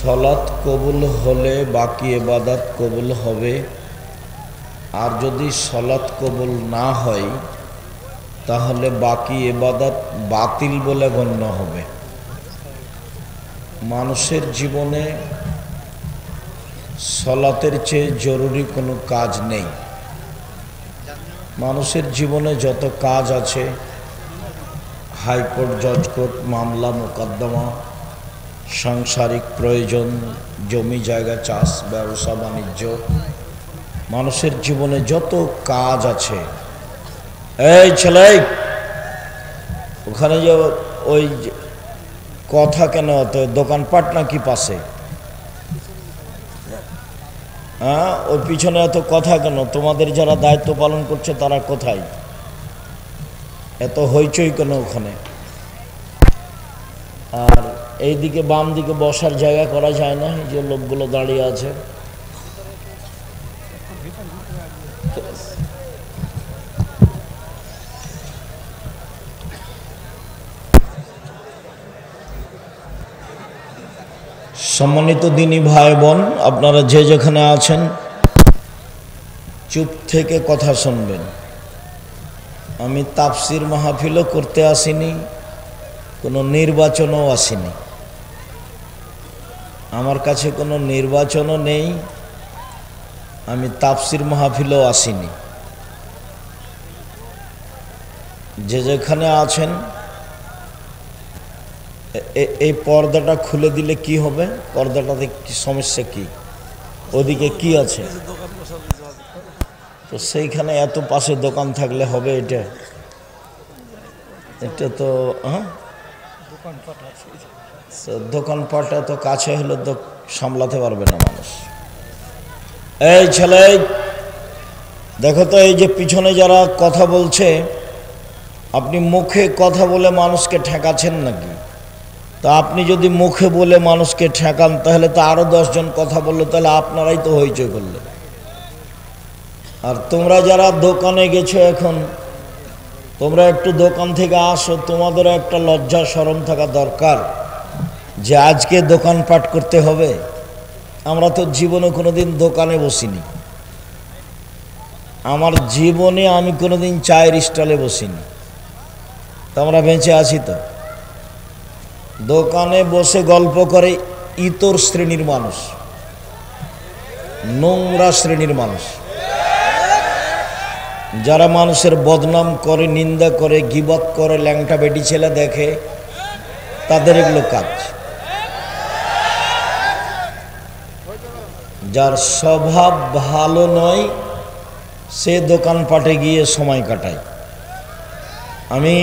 সলাত কবুল হলে বাকি ইবাদত কবুল হবে, আর যদি সলাত কবুল না হয় তাহলে বাকি ইবাদত বাতিল বলে গণ্য হবে। মানুষের জীবনে সলাতের চেয়ে জরুরি কোনো কাজ নেই। মানুষের জীবনে যত কাজ আছে, হাইকোর্ট, জজ কোর্ট, মামলা মোকদ্দমা, সাংসারিক প্রয়োজন, জমি জায়গা, চাষ, ব্যবসা বাণিজ্য, মানুষের জীবনে যত কাজ আছে, এই ছেলে ওখানে যে ওই কথা কেন হতো, দোকানপাট নাকি পাশে? হ্যাঁ, ওই পিছনে এত কথা কেন? তোমাদের যারা দায়িত্ব পালন করছে তারা কোথায়? এত হইচই কেন ওখানে? আর এইদিকে বাম দিকে বসার জায়গা করা যায় না? এই যে লোকগুলো দাঁড়িয়ে আছে, সম্মানিত দিনী ভাই বোন, আপনারা যে যেখানে আছেন চুপ থেকে কথা শুনবেন। আমি তাফসির মাহফিলও করতে আসিনি, কোনো নির্বাচনও আসিনি। আমার কাছে কোনো নির্বাচনও নেই, আমি তাফসির মাহফিলও আসিনি। যে যেখানে আছেন এই পর্দাটা খুলে দিলে কি হবে? পর্দাটাতে কি সমস্যা? কি ওদিকে কি আছে? তো সেইখানে এত পাশে দোকান থাকলে হবে? এটা তো দোকানপাট এত কাছে হলে তো সামলাতে পারবে না মানুষ। এই ছেলে দেখো তো, এই যে পিছনে যারা কথা বলছে, আপনি মুখে কথা বলে মানুষকে ঠেকাচ্ছেন নাকি? তা আপনি যদি মুখে বলে মানুষকে ঠেকান তাহলে তো আরো 10 জন কথা বললো, তাহলে আপনারাই তো হইচই করলেন। আর তোমরা যারা দোকানে গেছো, এখন তোমরা একটু দোকান থেকে আসো, তোমাদেরও একটা লজ্জা শরম থাকা দরকার যে আজকে দোকানপাট করতে হবে। আমরা তো জীবনে কোনোদিন দোকানে বসিনি, আমার জীবনে আমি কোনোদিন চায়ের স্টলে বসিনি, তো আমরা বেঁচে আছি। তো দোকানে বসে গল্প করে ইতর শ্রেণীর মানুষ, নোংরা শ্রেণীর মানুষ, যারা মানুষের বদনাম করে, নিন্দা করে, গীবত করে, ল্যাংটা বেটি ছেলে দেখে, তাদের এগুলো কাজ। যার স্বভাব ভালো নয় সে দোকানপাটে গিয়ে সময় কাটায়। আমি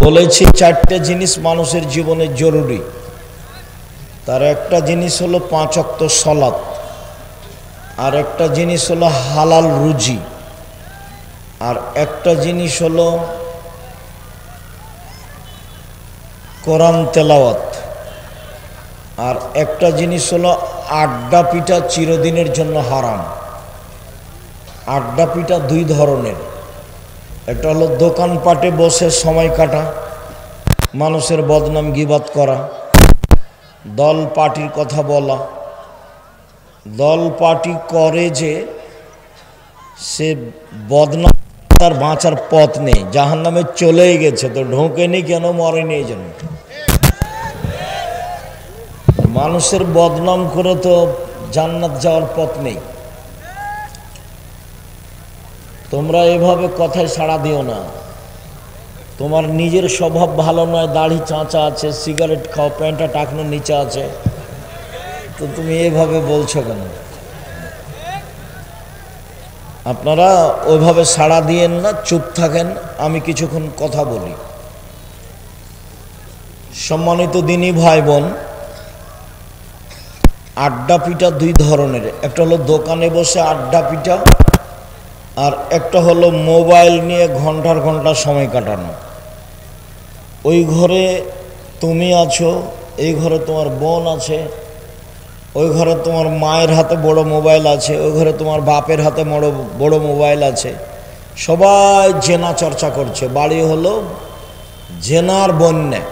বলেছি 4টে জিনিস মানুষের জীবনে জরুরি। তার একটা জিনিস হলো 5 ওয়াক্ত সালাত, আর একটা জিনিস হলো হালাল রুজি, আর একটা জিনিস হলো কোরআন তেলাওয়াত, আর একটা জিনিস হলো আড্ডা পিটা চিরদিনের জন্য হারাম। আড্ডা পিটা 2 ধরনের, একটা হলো দোকানপাটে বসে সময় কাটা, মানুষের বদনাম গীবত করা, দল পার্টির কথা বলা। দল পার্টি করে যে সে বদনাম, তার বাঁচার পথ নেই, জাহান্নামে চলেই গেছে, তো ঢোকেনি কেন? মরেনি এই জন্য। মানুষের বদনাম করে তো জান্নাত যাওয়ার পথ নেই। তোমরা এভাবে কথায় সাড়া দিও না। তোমার নিজের স্বভাব ভালো নয়, দাড়ি চাঁচা আছে, সিগারেট খাও, প্যান্টটা টাকনোর নিচে আছে, তো তুমি এভাবে বলছো কেন? আপনারা ওইভাবে সাড়া দিয়েন না, চুপ থাকেন, আমি কিছুক্ষণ কথা বলি। সম্মানিত দিনী ভাই বোন, আড্ডা পিটা 2 ধরনের, একটা হলো দোকানে বসে আড্ডা পিটা, আর একটা হলো মোবাইল নিয়ে ঘন্টার ঘন্টা সময় কাটানো। ওই ঘরে তুমি আছো, এই ঘরে তোমার বোন আছে, ওই ঘরে তোমার মায়ের হাতে বড় মোবাইল আছে, ওই ঘরে তোমার বাপের হাতে বড় মোবাইল আছে, সবাই জেনা চর্চা করছে। বাড়ি হলো জেনার বন্যা,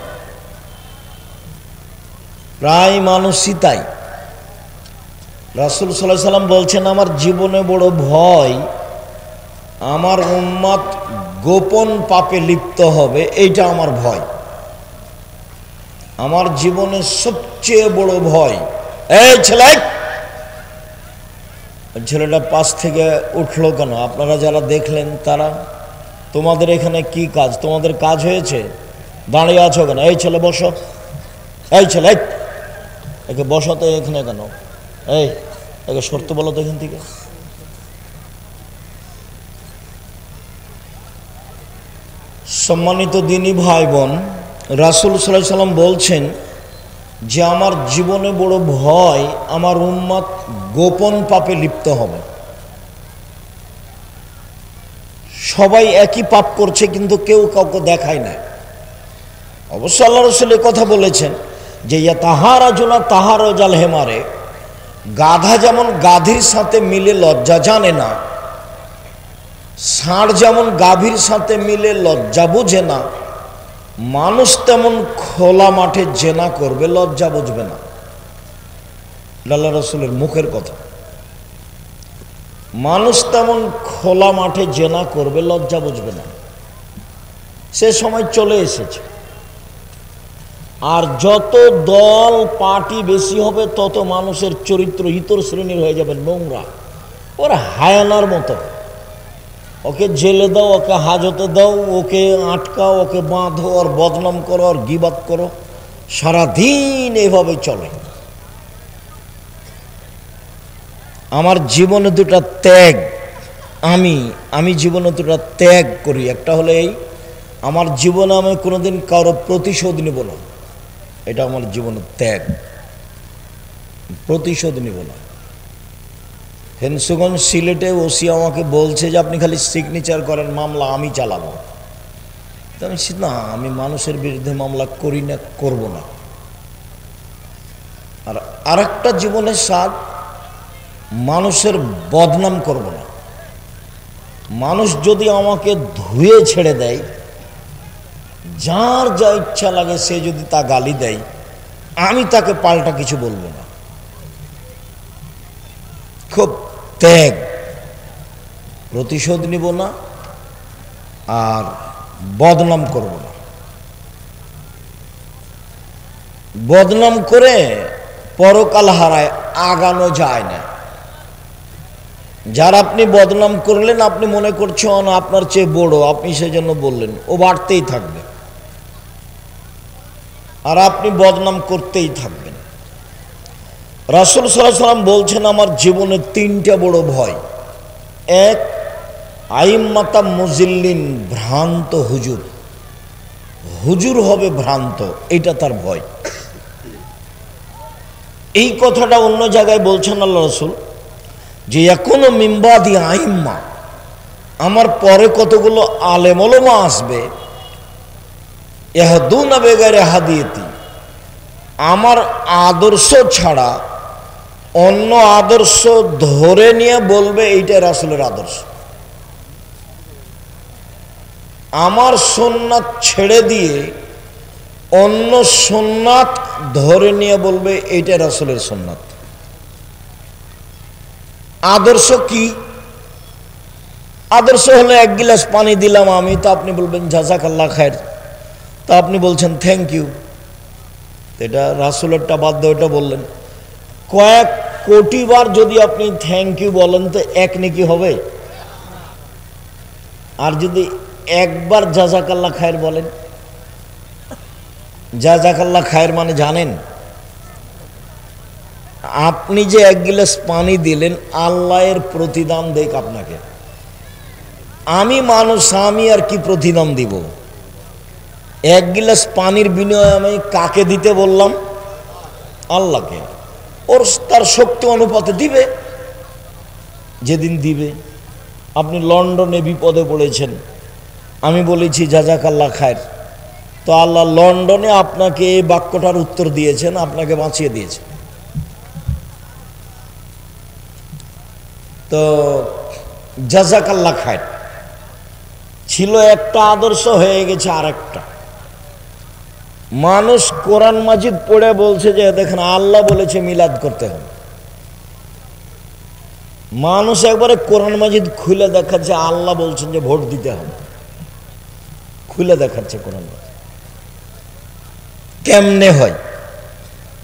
প্রায় মানুষই তাই। রাসূল সাল্লাল্লাহু আলাইহি সাল্লাম বলছেন, আমার জীবনে বড় ভয় আমার উম্মত গোপন পাপে লিপ্ত হবে, এইটা আমার ভয়। আমার জীবনে সবচেয়ে বড় ভয়। এই ছেলেটা পাশ থেকে উঠলো কেন? আপনারা যারা দেখলেন তারা, তোমাদের এখানে কি কাজ? তোমাদের কাজ হয়েছে? দাঁড়িয়ে আছো কেন? এই ছেলে বসো, এই ছেলে একে বসো তো এখানে কেন? এই একে সরতে বলো তো এখান থেকে। সম্মানিত দিনী ভাই বোন, রাসূল সাল্লাল্লাহু আলাইহি সাল্লাম বলছেন যে আমার জীবনে বড় ভয় আমার উম্মত গোপন পাপে লিপ্ত হবে। সবাই একই পাপ করছে কিন্তু কেউ কাউকে দেখায় না। অবশ্য আল্লাহ রাসূল কথা বলেছেন যে তাহারাজুনা তাহারাজাল হেমারে, গাধা যেমন গাধীর সাথে মিলে লজ্জা জানে না, ষাঁড় যেমন গাভীর সাথে মিলে লজ্জা বুঝে না, মানুষ তেমন খোলা মাঠে জেনা করবে, লজ্জা বুঝবে না। আল্লাহ রাসূলের মুখের কথা। মানুষ তেমন খোলা মাঠে জেনা করবে, লজ্জা বুঝবে না। সে সময় চলে এসেছে। আর যত দল পার্টি বেশি হবে তত মানুষের চরিত্র ইতর শ্রেণীর হয়ে যাবে, নোংরা। ওরা হায়ানার মতো। ওকে জেলে দাও, ওকে হাজতে দাও, ওকে আটকাও, ওকে বাঁধো, আর বদনাম করো, আর গিবাত করো, সারাদিন এভাবে চলে। আমার জীবনে দুটা ত্যাগ, আমি জীবনে দুটা ত্যাগ করি। একটা হলো এই, আমার জীবনে আমি কোনোদিন কারো প্রতিশোধ নিব না। এটা আমার জীবনের ত্যাগ, প্রতিশোধ নিব না। হেনসুগঞ্জ সিলেটে ওসি আমাকে বলছে যে আপনি খালি সিগনেচার করেন, মামলা আমি চালাবো। তো আমি না, আমি মানুষের বিরুদ্ধে মামলা করি না, করব না। আর আরেকটা জীবনের স্বাদ, মানুষের বদনাম করব না। মানুষ যদি আমাকে ধুয়ে ছেড়ে দেয়, যার যা ইচ্ছা লাগে সে যদি তা গালি দেয়, আমি তাকে পাল্টা কিছু বলবো না। খুব ত্যাগ, প্রতিশোধ নিব না, আর বদনাম করব না। বদনাম করে পরকাল হারায়, আগানো যায় না। যার আপনি বদনাম করলেন, আপনি মনে করছেন আপনার চেয়ে বড়, আপনি সেজন্য বললেন, ও বাড়তেই থাকবে, আর আপনি বদনাম করতেই থাকবেন। রাসূল সাল্লাল্লাহু আলাইহি সাল্লাম বলছেন আমার জীবনে তিনটা বড় ভয়। এক, আইম্মাতা মুজিল্লিন, ভ্রান্ত হুজুর, হুজুর হবে ভ্রান্ত, এটা তার ভয়। এই কথাটা অন্য জায়গায় বলছেন আল্লাহ রাসূল যে এখনো মিম্বাদি আইম্মা, আমার পরে কতগুলো আলেম ওলামা আসবে, ইয়াহদুনা বেগাইরে হাদিয়াতি, আমার আদর্শ ছাড়া অন্য আদর্শ ধরে নিয়ে বলবে এইটা রাসূলের আদর্শ। আমার সুন্নাত ছেড়ে দিয়ে অন্য সুন্নাত ধরে নিয়ে বলবে এইটা রাসূলের সুন্নাত। আদর্শ কি? আদর্শ হলো এক গিলাস পানি দিলাম আমি, তো আপনি বলবেন জাযাকাল্লাহ খায়ের, তা আপনি বলছেন থ্যাংক ইউ। এটা রাসূলেরটা বাদ দিয়ে ওটা বললেন। কয়েক কোটি বার যদি আপনি থ্যাংক ইউ বলেন তো এক নেকি হবে? আর যদি একবার জাযাকাল্লাহ খায়ের বলেন, জাযাকাল্লাহ খায়ের মানে জানেন? আপনি যে এক গিলাস পানি দিলেন, আল্লাহ এর প্রতিদান দেখ আপনাকে। আমি মানুষ, আমি আর কি প্রতিদান দিব? এক গিলাস পানির বিনিময়ে আমি কাকে দিতে বললাম? আল্লাহকে। ওর তার শক্তি অনুপাতে দিবে, যেদিন দিবে। আপনি লন্ডনে বিপদে পড়েছেন, আমি বলেছি জাযাকাল্লাহ খায়ের, তো আল্লাহ লন্ডনে আপনাকে এই বাক্যটার উত্তর দিয়েছেন, আপনাকে বাঁচিয়ে দিয়েছেন। তো জাযাকাল্লাহ খায়ের ছিল একটা আদর্শ, হয়ে গেছে আরেকটা। মানুষ কোরআন মাজিদ পড়ে বলছে যে দেখেন আল্লাহ বলেছে মিলাদ করতে হবে। মানুষ একবারে কোরআন মাজিদ খুলে দেখাচ্ছে আল্লাহ বলছেন যে ভোট দিতে হবে, খুলে দেখাচ্ছে কোরআন মাজিদ। কেমনে হয়?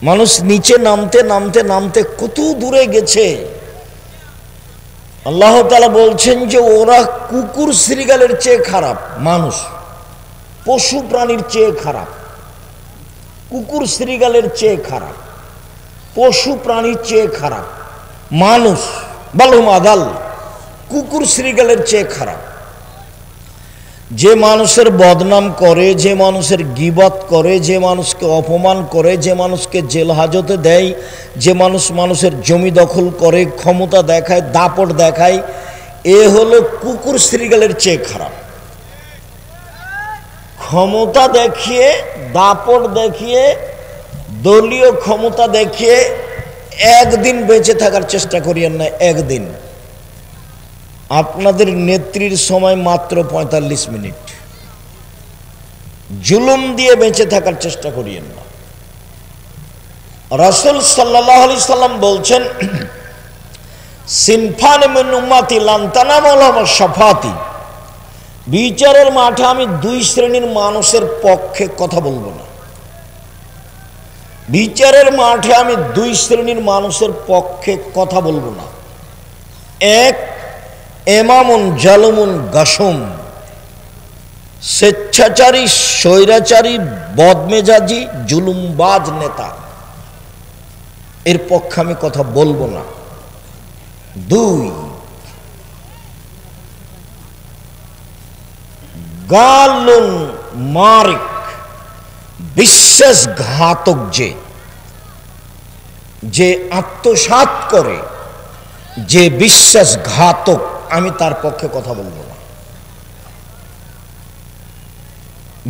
মানুষ নিচে নামতে নামতে নামতে কত দূরে গেছে। আল্লাহ তাআলা বলছেন যে ওরা কুকুর শ্রীগালের চেয়ে খারাপ, মানুষ পশু প্রাণীর চেয়ে খারাপ, কুকুর শ্রীগালের চেয়ে খারাপ, পশু প্রাণীর চেয়ে খারাপ মানুষ। বালহুম আদাল, কুকুর শ্রীগালের চেয়ে খারাপ। যে মানুষের বদনাম করে, যে মানুষের গীবত করে, যে মানুষকে অপমান করে, যে মানুষকে জেল হাজতে দেয়, যে মানুষ মানুষের জমি দখল করে, ক্ষমতা দেখায়, দাপট দেখায়, এ হলো কুকুর শ্রীগালের চেয়ে খারাপ। ক্ষমতা দেখিয়ে, দাপট দেখিয়ে, দলীয় ক্ষমতা দেখিয়ে একদিন বেঁচে থাকার চেষ্টা করিয়েন না। একদিন আপনাদের নেত্রীর সময় মাত্র ৪৫ মিনিট, জুলুম দিয়ে বেঁচে থাকার চেষ্টা করিয়েন না। রাসূল সাল্লাল্লাহু আলাইহি সাল্লাম বলছেন, সিনফান মিন উম্মতি লান তানালুহুম শাফাতি, বিচারের মাঠে আমি দুই শ্রেণীর মানুষের পক্ষে কথা বলবো না। বিচারের মাঠে আমি দুই শ্রেণীর মানুষের পক্ষে কথা বলবো না। এক, ইমামুন জালুমুন গাসুম, স্বেচ্ছাচারী, স্বৈরাচারী, বদমেজাজি, জুলুমবাজ নেতা, এর পক্ষে আমি কথা বলবো না। দুই, গালুন মারিক, বিশ্বাসঘাতক, যে আত্মসাৎ করে, যে বিশ্বাসঘাতক, আমি তার পক্ষে কথা বলবো না।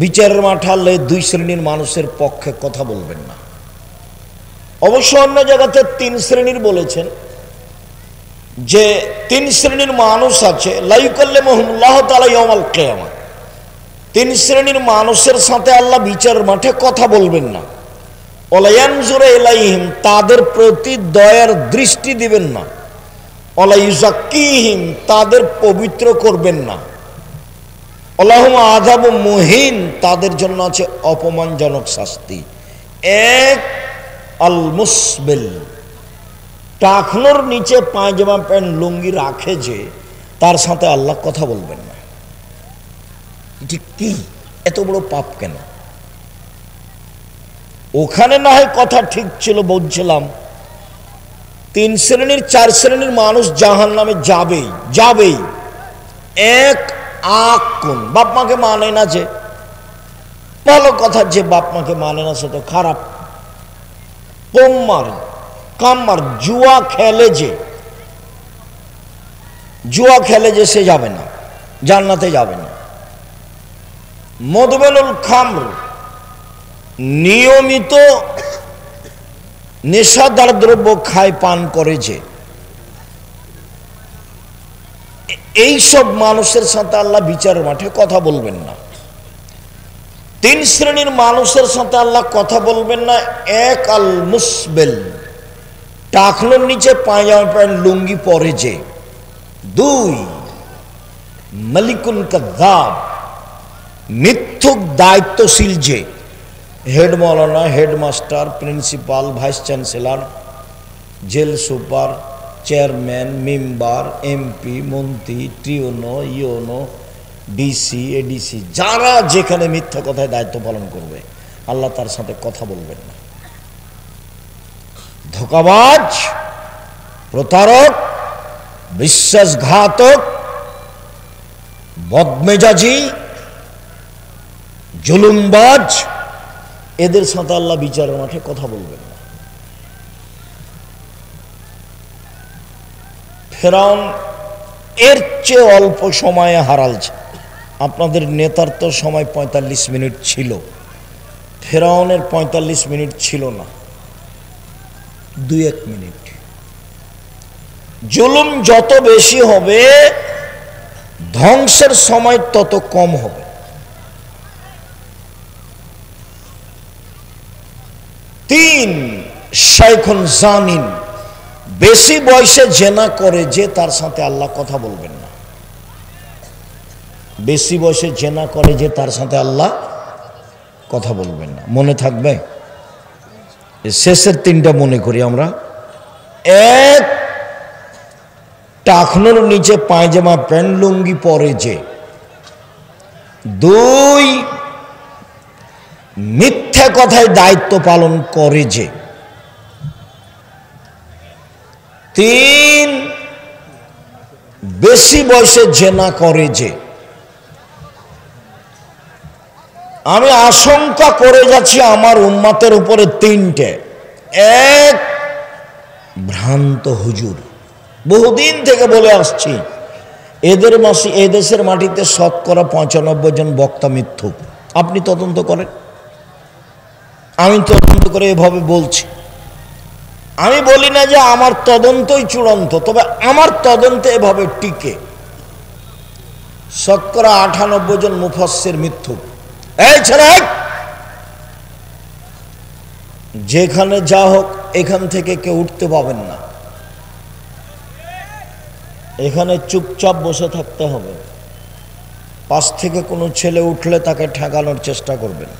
বিচারের মাঠে আল্লাহ দুই শ্রেণীর মানুষের পক্ষে কথা বলবেন না। অবশ্য অন্য জায়গাতে তিন শ্রেণীর বলেছেন, যে তিন শ্রেণীর মানুষ আছে, লা ইউকাল্লিমুহুমুল্লাহু তাআলা ইয়াউমাল কিয়ামাহ, তিন শ্রেণীর মানুষের সাথে আল্লাহ বিচারের মাঠে কথা বলবেন না। ওয়ালা ইয়ানজুরু ইলাইহিম, তাদের প্রতি দয়ার দৃষ্টি দিবেন না। ওয়ালা ইউযাক্কিহিম, তাদের পবিত্র করবেন না। ওয়ালাহুম আযাবুম মুহিন, তাদের জন্য আছে অপমানজনক শাস্তি। এক, আল মুসবিল, টাকনোর নিচে পায়জামা প্যান্ট লুঙ্গি রাখে, যে তার সাথে আল্লাহ কথা বলবেন না। এটি কি এত বড় পাপ কেন? ওখানে না হয় কথা ঠিক ছিল, বলছিলাম তিন শ্রেণীর চার শ্রেণীর মানুষ জাহান্নামে যাবেই যাবেই। এক, আকুন, বাপ মাকে মানে না, যে ভালো কথা, যে বাপ মাকে মানে না সেটা খারাপ। কোম্মার, কাম্মার, জুয়া খেলে, জুয়া খেলে যে সে যাবে না, জান্নাতে যাবে না। মদমেনুল খামর, নিয়মিত নেশাদার দ্রব্য খায়, পান করে, যে এই সব মানুষের সাথে আল্লাহ বিচারের মাঠে কথা বলবেন না। তিন শ্রেণীর মানুষের সাথে আল্লাহ কথা বলবেন না। এক, আল মুসবেল, টাকলোর নিচে পায়জামা প্যান্ট লুঙ্গি পরে, যে। দুই, মালিকুন কাযাব, মিথ্যুক দায়িত্বশীল, যে হেড মৌলানা, headmaster, principal, vice chancellor, jail super, chairman, member, MP, মন্ত্রী, টিওনো, ইওনো, ডিসি, এডিসি, যারা যেখানে মিথ্যা কথায় দায়িত্ব পালন করবে, আল্লাহ তার সাথে কথা বলবেন না। ধোঁকাবাজ, প্রতারক, বিশ্বাসঘাতক, বদমেজাজি, জুলুমবাজ, এদের সাথে আল্লাহ বিচারের মাঠে কথা বলবেন না। ফেরাউন এর চেয়ে অল্প সময়ে হারালছে। আপনাদের নেতার তো সময় ৪৫ মিনিট ছিল, ফেরাউনের ৪৫ মিনিট ছিল না, ২-১ মিনিট। জুলুম যত বেশি হবে, ধ্বংসের সময় তত কম হবে। শাইখুন জানিন, বেশি বয়সে জেনা করে যে তার সাথে আল্লাহ কথা বলবেন না। বেশি বয়সে জেনা করে যে তার সাথে আল্লাহ কথা বলবেন না। মনে থাকবে? শেষের তিনটা মনে করি আমরা। এক, টাকনোর নিচে পায়জামা প্যান্ট লুঙ্গি পরে যে। দুই, মিথ্যা কথায় দায়িত্ব পালন করে যে। তিন, বেশি বয়সে জেনা করে যে। আমি আশঙ্কা করে যাচ্ছি আমার উম্মতের উপরে তিনটে। এক, ভ্রান্ত হুজুর। বহুদিন থেকে বলে আসছি, এদেশের মাটিতে শতকরা 95 জন বক্তা মিথ্যুক। আপনি তদন্ত করেন, আমি তদন্ত করে এভাবে বলছি। আমি বলি না যে আমার তদন্তই চূড়ান্ত, তবে আমার তদন্তে এভাবে টিকে। শতকরা 98 জন মুফাসসির মিথ্যুক। এই ছেলে, যেখানে যা হোক এখান থেকে কেউ উঠতে পাবেন না। এখানে চুপচাপ বসে থাকতে হবে। পাশ থেকে কোনো ছেলে উঠলে তাকে ঠেকানোর চেষ্টা করবেন।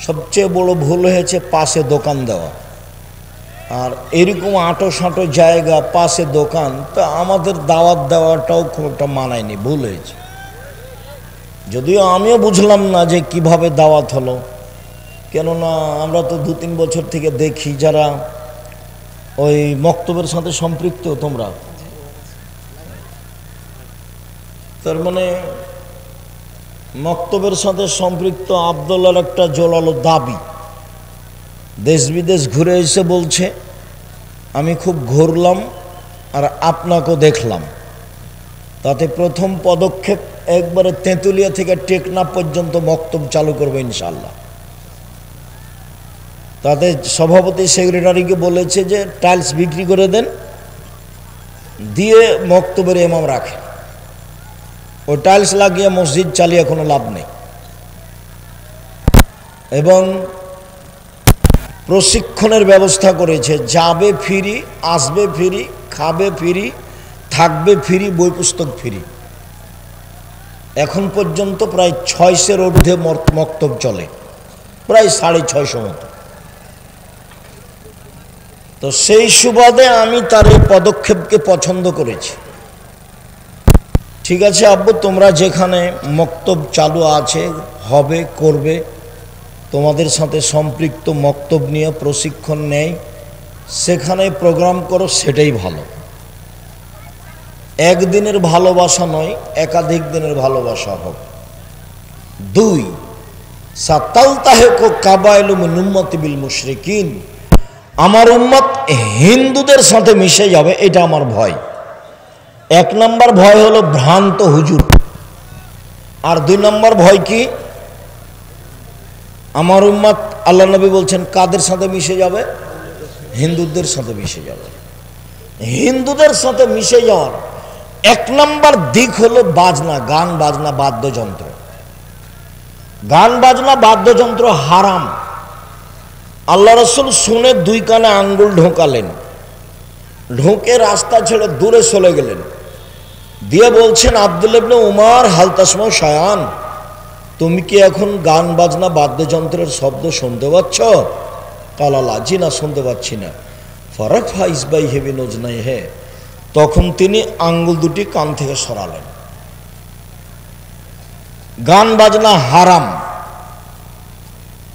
সবচেয়ে বড় ভুল হয়েছে পাশে দোকান দেওয়া। আর এরকম আঁটো সাঁটো জায়গা, পাশে দোকান, তা আমাদের দাওয়াত দেওয়াটাও খুব একটা মানায়নি, ভুল হয়েছে। যদিও আমিও বুঝলাম না যে কিভাবে দাওয়াত হলো, কেননা আমরা তো 2-3 বছর থেকে দেখি যারা ওই মক্তবের সাথে সম্পৃক্ত। তোমরা তার মানে মক্তবের সাথে সম্পৃক্ত আব্দুল্লাহর একটা জোরালো দাবি, দেশ বিদেশ ঘুরে এসে বলছে আমি খুব ঘুরলাম আর আপনাকেও দেখলাম। তাতে প্রথম পদক্ষেপ একবারে তেঁতুলিয়া থেকে টেকনাফ পর্যন্ত মক্তব চালু করবো ইনশাআল্লাহ। তাতে সভাপতি সেক্রেটারিকে বলেছে যে টাইলস বিক্রি করে দেন, দিয়ে মক্তবের ইমাম রাখে। ওই টাইলস লাগিয়ে মসজিদ চালিয়ে কোনো লাভ নেই। এবং প্রশিক্ষণের ব্যবস্থা করেছে, যাবে ফ্রি, আসবে ফ্রি, খাবে ফ্রি, থাকবে ফ্রি, বই পুস্তক ফ্রি। এখন পর্যন্ত প্রায় 600-এর ঊর্ধ্বে মক্তব চলে, প্রায় 650 মতো। তো সেই সুবাদে আমি তার এই পদক্ষেপকে পছন্দ করেছি। ঠিক আছে আব্বু, তোমরা যেখানে মক্তব চালু আছে, হবে, করবে, তোমাদের সাথে সম্পৃক্ত মক্তব নিয়ে প্রশিক্ষণ নেই, সেখানে প্রোগ্রাম করো, সেটাই ভালো। একদিনের ভালোবাসা নয়, একাধিক দিনের ভালোবাসা হোক। দুই, সাতালতাহেকু কাবাইলু মিন উম্মতি বিল মুশরিকিন, আমার উম্মত হিন্দুদের সাথে মিশে যাবে, এটা আমার ভয়। 1 নম্বর ভয় হলো ভ্রান্ত হুজুর। আর 2 নম্বর ভয় কি? আমার উম্মত, আল্লাহ নবী বলছেন কাদের সাথে মিশে যাবে? হিন্দুদের সাথে মিশে যাবে। হিন্দুদের সাথে মিশে যাওয়ার 1 নম্বর দিক হলো বাজনা, গান বাজনা, বাদ্যযন্ত্র। গান বাজনা বাদ্যযন্ত্র হারাম। আল্লাহ রসুল শুনে 2 কানে আঙ্গুল ঢোকালেন, ঢোকে রাস্তা ছেড়ে দূরে চলে গেলেন, দিয়ে বলছেন আব্দুল্লাহ ইবনে উমর, হাল তাসমাউ শায়ান, তুমি কি এখন গান বাজনা বাদ্যযন্ত্রের শব্দ শুনতে পাচ্ছ? কালালা, জি না, শুনতে পাচ্ছি না। ফারাফা ইসবাইহি বিনুজনাইহি, তখন তিনি আঙ্গুল দুটি কান থেকে সরালেন। গান বাজনা হারাম।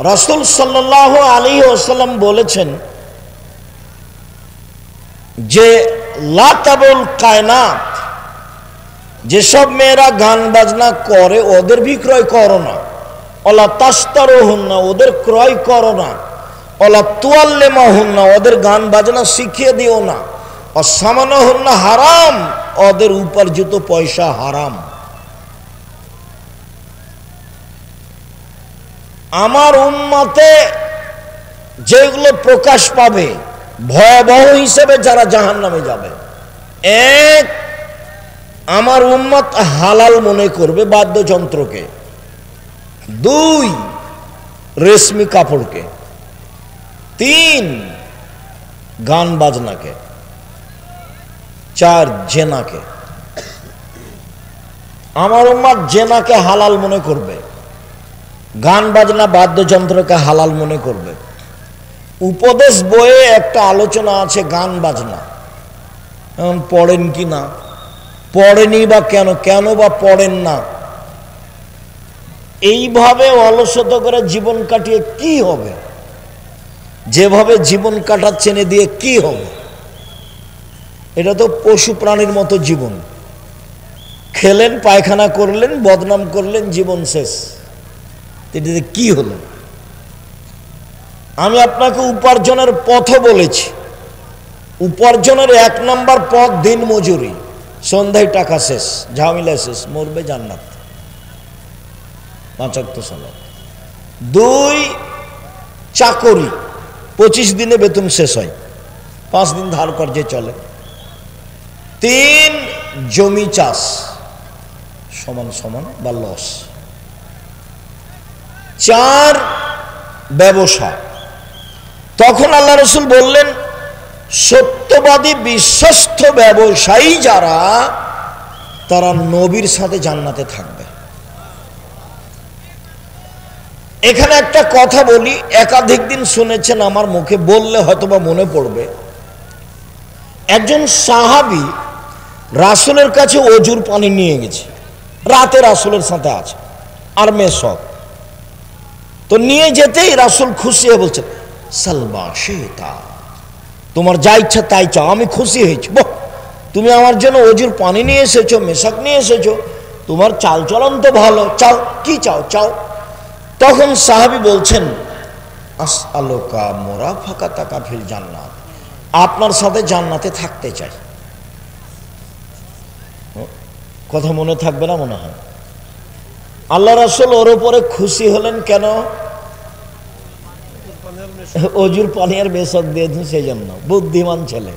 রাসূল সাল্লাল্লাহু আলাইহি ওয়াসাল্লাম বলেছেন যে লা তাবুল কায়নাত, যেসব মেয়েরা গান বাজনা করে ওদের বিক্রয় করো না। ওলা তাস্তারুহুন্না, ওদের ক্রয় করো না। ওলা তুয়াল্লিমাহুন্না, ওদের গান বাজনা শিখিয়ে দিও না। অসামানাহুন্না হারাম, ওদের উপার্জিত পয়সা হারাম। আমার উম্মতে যেগুলো প্রকাশ পাবে ভয়াবহ হিসেবে যারা জাহান্নামে যাবে, 1, আমার উম্মত হালাল মনে করবে 3 গান বাজনাকে, 4 জেনাকে। আমার উম্মাত জেনাকে হালাল মনে করবে, গান বাজনা বাদ্যযন্ত্রকে হালাল মনে করবে। উপদেশ বইয়ে একটা আলোচনা আছে গান বাজনা, পড়েন কি না, পড়েনি বা কেন, কেন বা পড়েন না। এইভাবে অলসতা করে জীবন কাটিয়ে কি হবে? যেভাবে জীবন কাটাচ্ছেন এ দিয়ে কি হবে? এটা তো পশু প্রাণীর মতো জীবন। খেলেন, পায়খানা করলেন, বদনাম করলেন, জীবন শেষ। এটাতে কি হলো? আমি আপনাকে উপার্জনের পথ বলেছি। উপার্জনের 1 নম্বর পথ দিন মজুরি, সন্ধ্যায় টাকা শেষ, ঝামেলা শেষ, মরবে জান্নাত, 5 ওয়াক্ত সালাত। 2 চাকরি, 25 দিনে বেতন শেষ হয়, 5 দিন ধার কর্জে চলে। 3 জমি চাষ, সমান সমান বা লস। 4 ব্যবসা। তখন আল্লাহ রসুল বললেন, সত্যবাদী বিশ্বস্ত ব্যবসায়ী যারা, তারা নবীর সাথে জান্নাতে থাকবে। এখানে একটা কথা বলি, একাধিক দিন শুনেছেন আমার মুখে, বললে হয়তোবা মনে পড়বে। একজন সাহাবী রাসূলের কাছে অজুর পানি নিয়ে গেছে, রাতে রাসূলের সাথে আছে আর মেসক। তো নিয়ে যেতেই রাসূল খুশি হয়ে বলছেন, সালমা শেতা, তোমার যা ইচ্ছা তাই চাও, আমি খুশি হয়েছি। বাহ, তুমি আমার জন্য অজুর পানি নিয়ে এসেছো, মেশাক নিয়ে এসেছো, তোমার চালচলন তো ভালো, চাও, কি চাও চাও। তখন সাহাবী বলছেন, আসআলুকা মুরাফাকাতাকা ফিল জান্নাত, আপনার সাথে জান্নাতে থাকতে চাই। কথা মনে থাকবে না মনে হয়? আল্লাহ রাসূল ওর উপরে খুশি হলেন কেন? অজুর পানি আর মেশক দিয়েছেন সেই জন্য। বুদ্ধিমান ছেলে।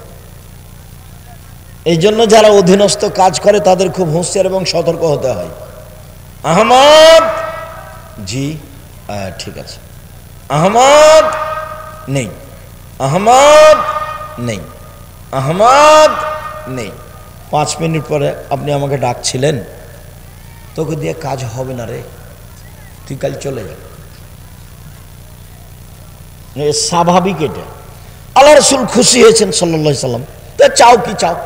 এই জন্য যারা অধীনস্থ কাজ করে তাদের খুব হুঁশিয়ার এবং সতর্ক হতে হয়। আহমদ, জি ঠিক আছে, আহমদ নেই, আহমদ নেই, আহমদ নেই। 5 মিনিট পরে আপনি আমাকে ডাকছিলেন, তোকে দিয়ে কাজ হবে না রে, তুই কাল চলে যা। স্বাভাবিক এটা। আল্লাহ রাসূল খুশি হয়েছেন সাল্লাল্লাহু আলাইহি সাল্লাম। তা চাও কি চাও?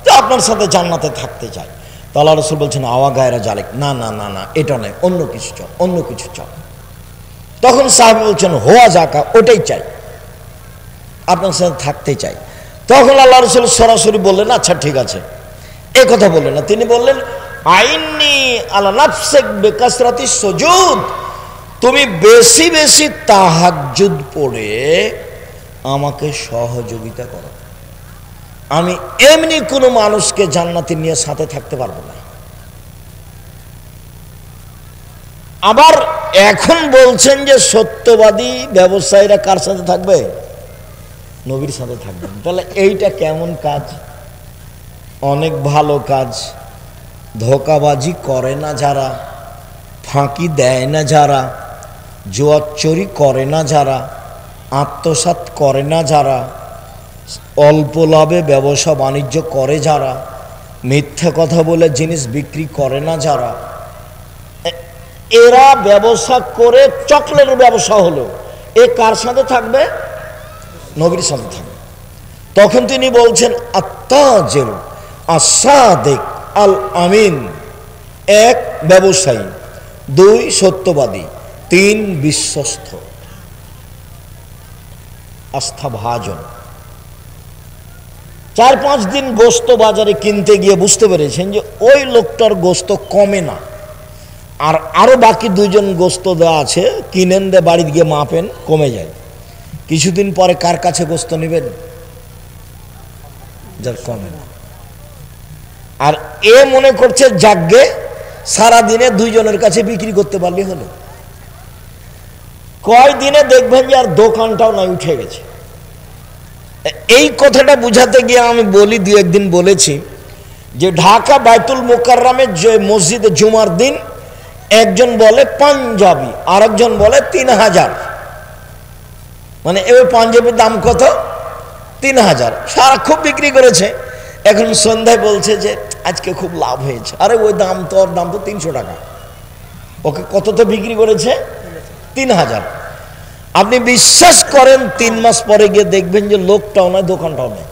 তো আপনার সাথে জান্নাতে থাকতে চাই। তো আল্লাহ রাসূল বলছেন, আওয়া গায়রা জালিক, না না না না, এটা নয়, অন্য কিছু চাও, অন্য কিছু চাও। তখন সাহাবী বলছেন, হোয়া জাকা, ওটাই চাই, আপনার সাথে থাকতে চাই। তখন আল্লাহ রাসূল সরাসরি বললেন, আচ্ছা ঠিক আছে। এ কথা বললেন না, তিনি বললেন, আইন্নি আলা নাফসিক বিকাসরাতি সুজুদ, তুমি বেশি বেশি তাহাজ্জুদ পড়ে আমাকে সহযোগিতা করো। আমি এমনি কোনো মানুষকে জান্নাতে নিয়ে সাথে থাকতে পারবো না। আবার এখন বলছেন যে সত্যবাদী ব্যবসায়ীরা কার সাথে থাকবে? নবীর সাথে থাকবেন। তাহলে এইটা কেমন কাজ? অনেক ভালো কাজ। ধোঁকাবাজি করে না যারা, ফাঁকি দেয় না যারা, জুয়াচুরি করে না যারা, আত্মসাৎ করে না যারা, অল্প লাভে ব্যবসা বাণিজ্য করে যারা, মিথ্যা কথা বলে জিনিস বিক্রি করে না যারা, এরা ব্যবসা করে চকলেটের ব্যবসা হলো, এ কার সাথে থাকবে? নবীর সাথে থাকবে। তখন তিনি বলছেন, আত্তাজির আস-সাদিক আল আমিন, 1 ব্যবসায়ী, 2 সত্যবাদী, 3 বিশ্বস্ত, আস্থাভাজন। 4-5 দিন গোস্ত বাজারে কিনতে গিয়ে বুঝতে পেরেছেন যে ওই লোকটার গোস্ত কমে না, আর আরো বাকি 2 জন গোস্ত দেওয়া আছে, কিনেন, দে বাড়িতে গিয়ে মাপেন, কমে যায়। কিছুদিন পরে কার কাছে গোস্ত নেবেন? যার কমে না। আর এ মনে করছে যাগ্গে সারাদিনে 2 জনের কাছে বিক্রি করতে পারলে হলো। কয়দিনে দেখবেন যে আর দোকানটাও নাই, উঠে গেছে। এই কথাটা বুঝাতে গিয়ে আমি বলি, 2-1 দিন বলেছি যে ঢাকা বাইতুল মুকাররমে যে মসজিদে জুমার দিন একজন বলে পাঞ্জাবি, আরেকজন বলে 3000। মানে এবার পাঞ্জাবির দাম কত? 3000। সারাক্ষণ বিক্রি করেছে, এখন সন্ধ্যায় বলছে যে আজকে খুব লাভ হয়েছে। আরে ওই দাম তো, ওর দাম তো 300 টাকা, ওকে কততে বিক্রি করেছে? 3000। আপনি বিশ্বাস করেন 3 মাস পরে গিয়ে দেখবেন যে লোকটাও নয়, দোকানটাও নেই।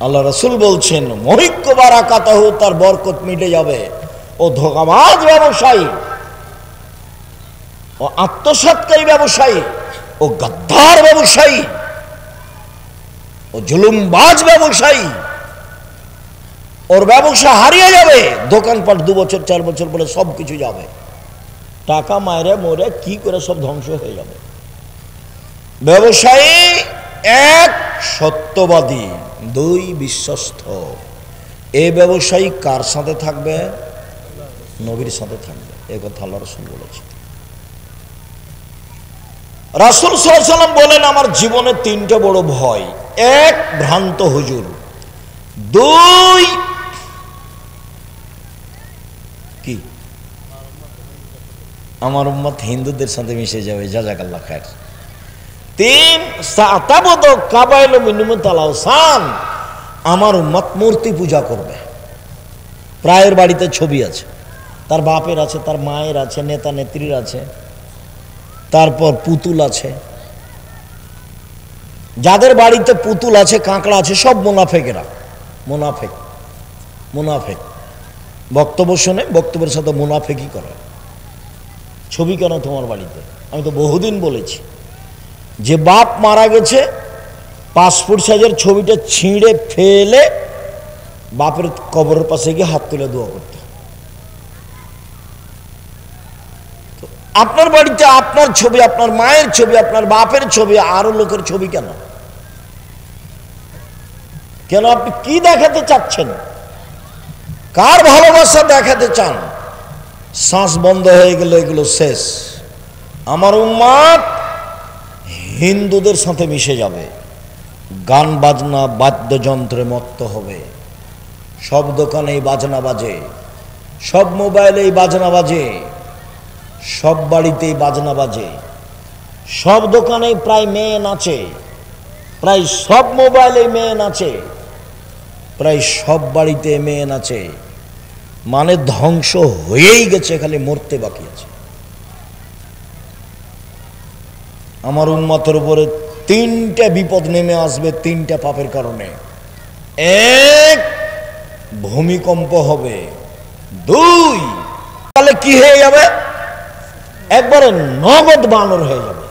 আল্লাহ রাসূল বলছেন মহিক্য বারাকাতাহু, তার বরকত মিটে যাবে। ও ধোঁকাবাজ ব্যবসায়ী, ও আত্মসাৎকারী ব্যবসায়ী, ও গাদ্দার ব্যবসায়ী, ও জুলুমবাজ ব্যবসায়ী, ওর ব্যবসা হারিয়ে যাবে। দোকানপাট 2 বছর 4 বছর পরে সব কিছু যাবে, টাকা মায়েরে মরে কি করে সব ধ্বংস হয়ে যাবে। ব্যবসায়ী 1 সত্যবাদী, 2 বিশ্বস্ত। এই ব্যবসায়ী কার সাথে থাকবে? নবীর সাথে থাকবে। এই কথা আল্লাহ রাসূল বলেছে। রাসূল সাল্লাল্লাহু আলাইহি ওয়াসাল্লাম বলেন আমার জীবনে 3টা বড় ভয়। 1 ভ্রান্ত হুজুর, 2 কি আমার উম্মত হিন্দুদের সাথে মিশে যাবে, জাযাকাল্লাহ খায়ের। 3 সাতাবদ কাবাইল মিনুমুত আলাওসান, আমার উম্মত মূর্তি পূজা করবে। প্রায়ের বাড়িতে ছবি আছে, তার বাপের আছে, তার মায়ের আছে, নেতা নেত্রীর আছে, তারপর পুতুল আছে। যাদের বাড়িতে পুতুল আছে, কাঁকড়া আছে, সব মুনাফেকেরা। মুনাফেক মুনাফেক বক্তব্য শুনে বক্তব্যের সাথে মুনাফেকি করে। ছবি কেন তোমার বাড়িতে? আমি তো বহুদিন বলেছি যে বাপ মারা গেছে, পাসপোর্ট সাইজের ছবিটা ছিঁড়ে ফেলে বাপের কবরের পাশে গিয়ে হাত তুলে দোয়া করতে। আপনার বাড়িতে আপনার ছবি, আপনার মায়ের ছবি, আপনার বাপের ছবি, আরো লোকের ছবি কেন? কেন? আপনি কি দেখাতে চাচ্ছেন? কার ভালোবাসা দেখাতে চান? শ্বাস বন্ধ হয়ে গেল, এগুলো শেষ। আমার উম্মত হিন্দুদের সাথে মিশে যাবে, গান বাজনা বাদ্যযন্ত্রে মত্ত হবে। সব দোকানেই বাজনা বাজে, সব মোবাইলেই বাজনা বাজে, সব বাড়িতেই বাজনা বাজে, সব দোকানেই প্রায় মেয়ে নাচে, প্রায় সব মোবাইলে মেয়ে নাচে, প্রায় সব বাড়িতে মেয়ে নাচে। মানে ধ্বংস হয়েই গেছে, খালি মরতে বাকি আছে। আমার উম্মতের উপরে 3টা বিপদ নেমে আসবে, 3টা পাপের কারণে। 1 ভূমিকম্প হবে, 2 তাহলে কি হয়ে যাবে? একবারে নগদ বানর হয়ে যাবে।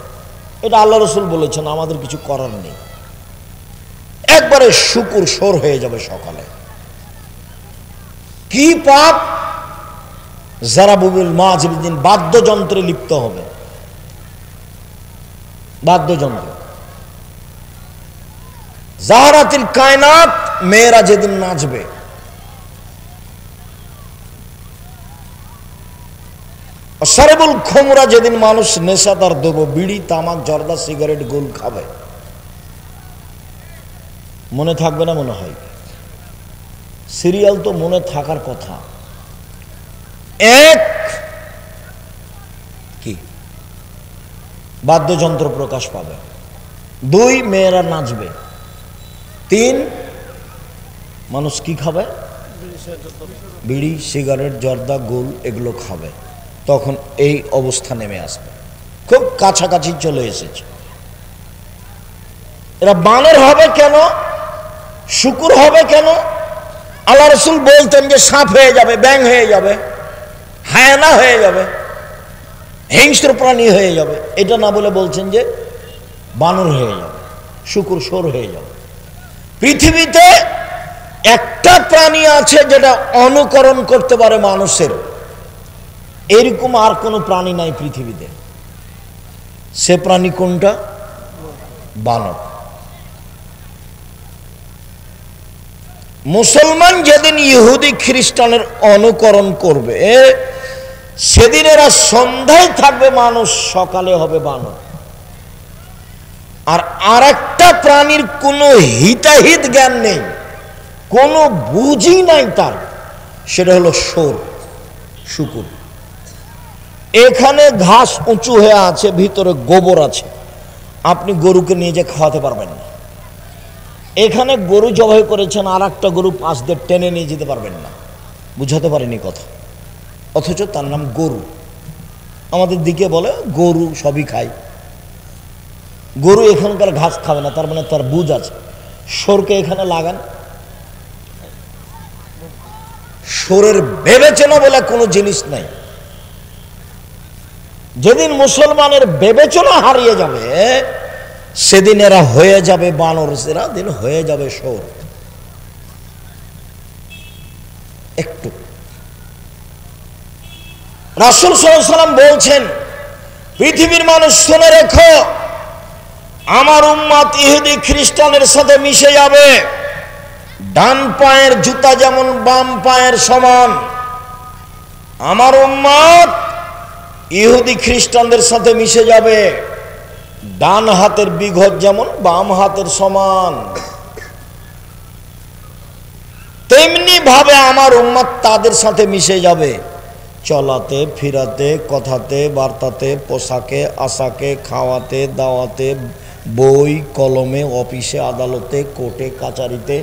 এটা আল্লাহ রাসূল বলেছেন, আমাদের কিছু করার নেই। একবারে শুকুর সোর হয়ে যাবে সকালে। কি পাপ? জারাবুল মাযিদিন, বাদ্যযন্ত্রে লিপ্ত হবে। বাদ্যযন্ত্র। জাহারাতিল কায়নাত, মেয়েরা যেদিন নাচবে। সারেবুল খমরা, যেদিন মানুষ নেশাদার দেব, বিড়ি তামাক জর্দা সিগারেট গোল খাবে। মনে থাকবে না? মনে হয় সিরিয়াল তো মনে থাকার কথা। 1 কি বাদ্যযন্ত্র প্রকাশ পাবে, 2 মেয়েরা নাচবে, 3 মানুষ কি খাবে? বিড়ি সিগারেট জর্দা গোল এগুলো খাবে। তখন এই অবস্থা নেমে আসবে, খুব কাছাকাছি চলে এসেছে। এরা বানর হবে কেন? শুকুর হবে কেন? আল্লাহ রাসূল বলতেন যে সাপ হয়ে যাবে, ব্যাঙ হয়ে যাবে, হায়না হয়ে যাবে, হিংস্র প্রাণী হয়ে যাবে। এটা না বলে বলছেন যে বানর হয়ে যাবে, শুকুর সোর হয়ে যাবে। পৃথিবীতে একটা প্রাণী আছে যেটা অনুকরণ করতে পারে মানুষের, এরকম আর কোনো প্রাণী নাই পৃথিবীতে। সে প্রাণী কোনটা? বানর। মুসলমান যেদিন ইহুদি খ্রিস্টানের অনুকরণ করবে, সেদিন এরা সন্ধ্যায় থাকবে মানুষ, সকালে হবে বানর। আর আরেকটা প্রাণীর কোনো হিতাহিত জ্ঞান নেই, কোনো বুঝই নাই তার, সেটা হলো সোর, শুকুর। এখানে ঘাস উঁচু হয়ে আছে, ভিতরে গোবর আছে, আপনি গরুকে নিয়ে যে খাওয়াতে পারবেন না। এখানে গরু জবাই করেছেন, আর একটা গরু পাশ দিয়ে টেনে নিয়ে যেতে পারবেন না। বুঝাতে পারিনি কথা, অথচ তার নাম গরু। আমাদের দিকে বলে গরু সবই খায়, গরু এখানকার ঘাস খাবে না, তার মানে তার বুঝ আছে। সরকে এখানে লাগান, সরের বিবেচনা বলে কোনো জিনিস নাই। যেদিন মুসলমানের বিবেচনা হারিয়ে যাবে, সেদিন এরা হয়ে যাবে বানর, সেরা দিন হয়ে যাবে সর। একটু রাসূল সাল্লাল্লাহু আলাইহি ওয়াসাল্লাম বলছেন, পৃথিবীর মানুষ শুনে রেখো, আমার উম্মত ইহুদি খ্রিস্টানের সাথে মিশে যাবে। ডান পায়ের জুতা যেমন বাম পায়ের সমান, আমার উম্মত ইহুদি খ্রিস্টানদের সাথে মিশে যাবে। ডান হাতের বিঘত যেমন বাম হাতের সমান, তেমনি ভাবে আমার উম্মত তাদের সাথে মিশে যাবে। চলাতে, ফিরাতে, কথাতে, বার্তাতে, পোশাকে, আশাকে, খাওয়াতে, দাওয়াতে, বই কলমে, অফিসে, আদালতে, কোর্টে, কাচারিতে,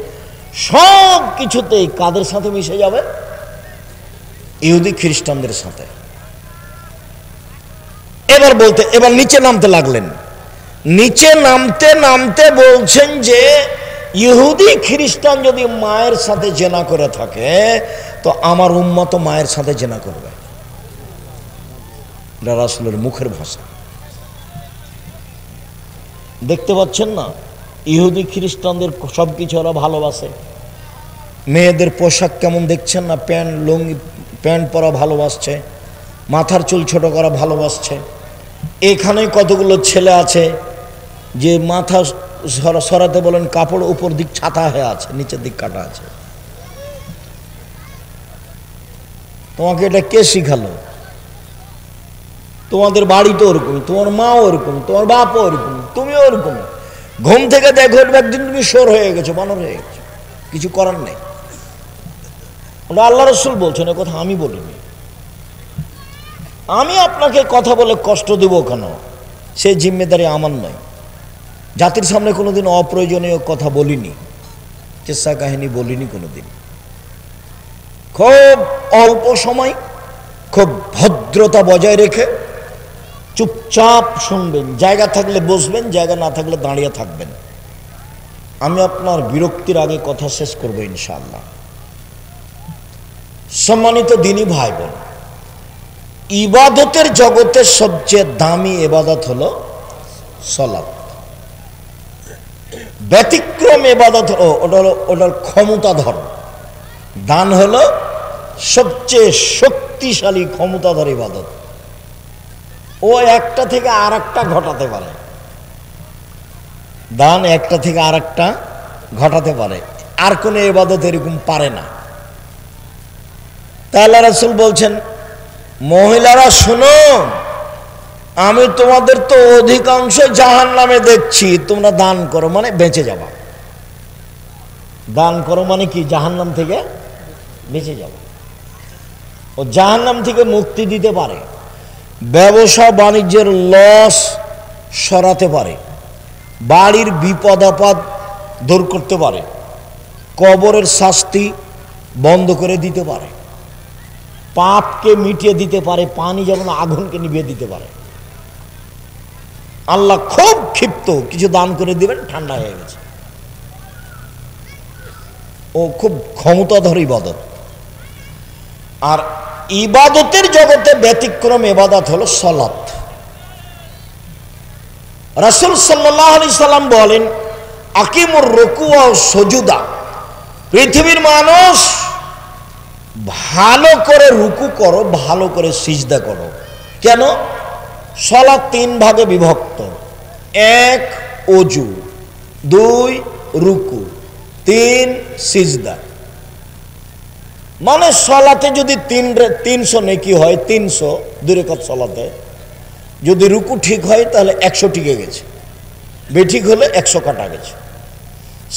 সব কিছুতেই কাদের সাথে মিশে যাবে? ইহুদি খ্রিস্টানদের সাথে। এবার নিচে নামতে লাগলেন। নিচে নামতে নামতে বলছেন যে ইহুদি খ্রিস্টান যদি মায়ের সাথে জেনা করে থাকে, তো আমার উম্মত মায়ের সাথে জেনা করবে। এটা রাসূলের মুখের ভাষা। দেখতে পাচ্ছেন না, ইহুদি খ্রিস্টানদের সব কিছু ওরা ভালোবাসে। মেয়েদের পোশাক কেমন দেখছেন না, লুঙ্গি প্যান্ট পরা ভালোবাসছে, মাথার চুল ছোট করা ভালোবাসছে। এখানে কতগুলো ছেলে আছে যে মাথা সরাতে বলেন, কাপড় উপর দিক ছাতা হয়ে আছে, নিচের দিক কাটা আছে। তোমাকে এটা কে শিখালো? তোমাদের বাড়ি তো ওরকম, তোমার মাও ওরকম, তোমার বাপও ওরকম, তুমিও ওরকম। ঘুম থেকে দেখো একদিন তুমি শোর হয়ে গেছো, বানর হয়ে গেছো, কিছু করার নেই। ওটা আল্লাহ রাসূল বলছেন, এ কথা আমি বলিনি। আমি আপনাকে কথা বলে কষ্ট দেব কেন? সেই জিম্মেদারি আমার নয়। জাতির সামনে কোনোদিন অপ্রয়োজনীয় কথা বলিনি, কিসসা কাহিনী বলিনি কোনোদিন। খুব অল্প সময়, খুব ভদ্রতা বজায় রেখে চুপচাপ শুনবেন, জায়গা থাকলে বসবেন, জায়গা না থাকলে দাঁড়িয়ে থাকবেন। আমি আপনার বিরক্তির আগে কথা শেষ করব ইনশাআল্লাহ। সম্মানিত দিনী ভাই বোন, ইবাদতের জগতের সবচেয়ে দামি ইবাদত হলো সালাত। ব্যতিক্রম ইবাদত ওটার ক্ষমতাধর। দান হলো সবচেয়ে শক্তিশালী ক্ষমতাধর ইবাদত। ও একটা থেকে আর একটা ঘটাতে পারে। দান একটা থেকে আর একটা ঘটাতে পারে, আর কোনো ইবাদত এরকম পারে না। তা আল্লাহ রাসূল বলছেন, মহিলারা শোনো, আমি তোমাদের তো অধিকাংশ জাহান্নামে দেখছি, তোমরা দান করো মানে বেঁচে যাবা। দান করো মানে কি? জাহান্নাম থেকে বেঁচে যাবা। ও জাহান্নাম থেকে মুক্তি দিতে পারে, ব্যবসা বাণিজ্যের লস সরাতে পারে, বাড়ির বিপদ আপদ দূর করতে পারে, কবরের শাস্তি বন্ধ করে দিতে পারে, পাপকে মিটিয়ে দিতে পারে, পানি যেমন আগুনকে নিভিয়ে দিতে পারে। আল্লাহ খুব ক্ষিপ্ত, কিছু দান করে দিবেন, ঠান্ডা হয়ে গেছে। ও খুব ক্ষমতাধর ইবাদত। আর ইবাদতের জগতে ব্যতিক্রম ইবাদত হলো সালাত। রাসূল সাল্লাল্লাহু আলাইহি সাল্লাম বলেন, আকিমুর রুকু ওয়া সুজুদা, পৃথিবীর মানুষ ভালো করে রুকু করো, ভালো করে সিজদা করো। কেন? সালাত তিন ভাগে বিভক্ত। এক ওযু, দুই রুকু, তিন সিজদা। মানে সালাতে যদি 300 নেকি হয়, 300 দুই রাকাত সালাতে, যদি রুকু ঠিক হয় তাহলে 100 টিকে গেছে, বেঠিক হলে 100 কাটা গেছে।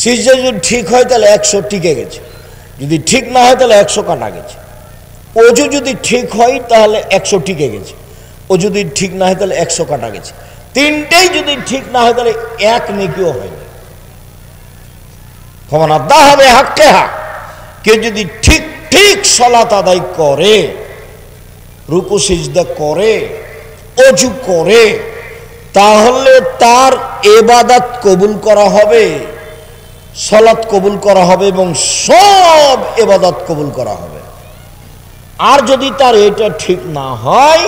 সিজদা যদি ঠিক হয় তাহলে 100 টিকে গেছে, যদি ঠিক না হয় তাহলে 100 কাটা গেছে। ওযু যদি ঠিক হয় তাহলে 100 টিকে গেছে, ও যদি ঠিক না হয় তাহলে 100 কাটা গেছে। তিনটেই যদি ঠিক না হয় তাহলে এক নেকিও হয়নি। ফমান আদাহা বিহাক্কিহা, কেউ যদি ঠিক ঠিক সালাত আদায় করে, রুকু সিজদা করে, ওযু করে, তাহলে তার ইবাদত কবুল করা হবে, সালাত কবুল করা হবে এবং সব ইবাদত কবুল করা হবে। আর যদি তার এটা ঠিক না হয়,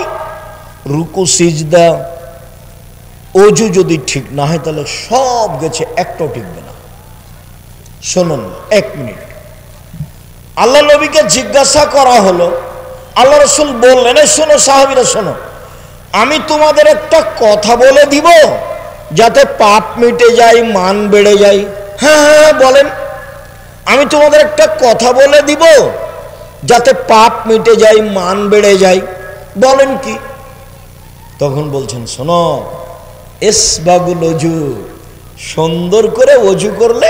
রুকু সিজদা ওযু যদি ঠিক না হয়, তাহলে সব গেছে, একটাও টিকবে না। শুনুন 1 মিনিট, আল্লাহ নবীকে জিজ্ঞাসা করা হলো, আল্লাহ রাসূল বললেন, শোনো সাহাবীরা শোনো, আমি তোমাদের একটা কথা বলে দিব যাতে পাপ মিটে যায়, মান বেড়ে যায়। হ্যাঁ হ্যাঁ বলেন। আমি তোমাদের একটা কথা বলে দিব যাতে পাপ মিটে যায়, মান বেড়ে যায়। বলেন কি? তখন বলছেন, শোনো, ইসবাগুল ওযু, সুন্দর করে ওযু করলে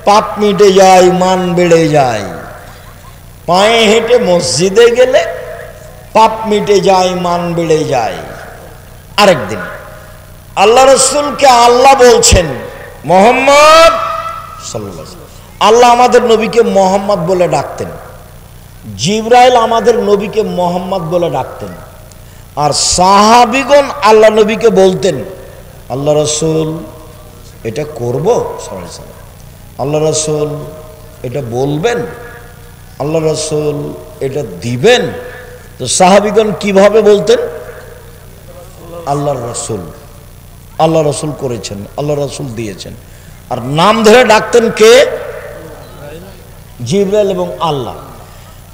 পাপ মিটে যায়, মান বেড়ে যায়। পায়ে হেঁটে মসজিদে গেলে পাপ মিটে যায়, মান বেড়ে যায়। আরেকদিন আল্লাহ রাসূলকে আল্লাহ বলছেন, মুহাম্মদ সাল্লাল্লাহু আলাইহি ওয়াসাল্লাম, আল্লাহ আমাদের নবীকে মুহাম্মদ বলে ডাকতেন, জিবরাইল আমাদের নবীকে মুহাম্মদ বলে ডাকতেন, আর সাহাবীগণ আল্লাহ নবীকে বলতেন, আল্লাহ রাসূল এটা করব, সাল্লাল্লাহু আলাইহি ওয়াসাল্লাম, আল্লাহ রাসূল এটা বলবেন, আল্লাহ রাসূল এটা দিবেন। তো সাহাবীগণ কিভাবে বলতেন? আল্লাহর রাসূল, আল্লাহ রাসূল করেছেন, আল্লাহ রাসূল দিয়েছেন। আর নাম ধরে ডাকতেন কে? জিবরাইল এবং আল্লাহ।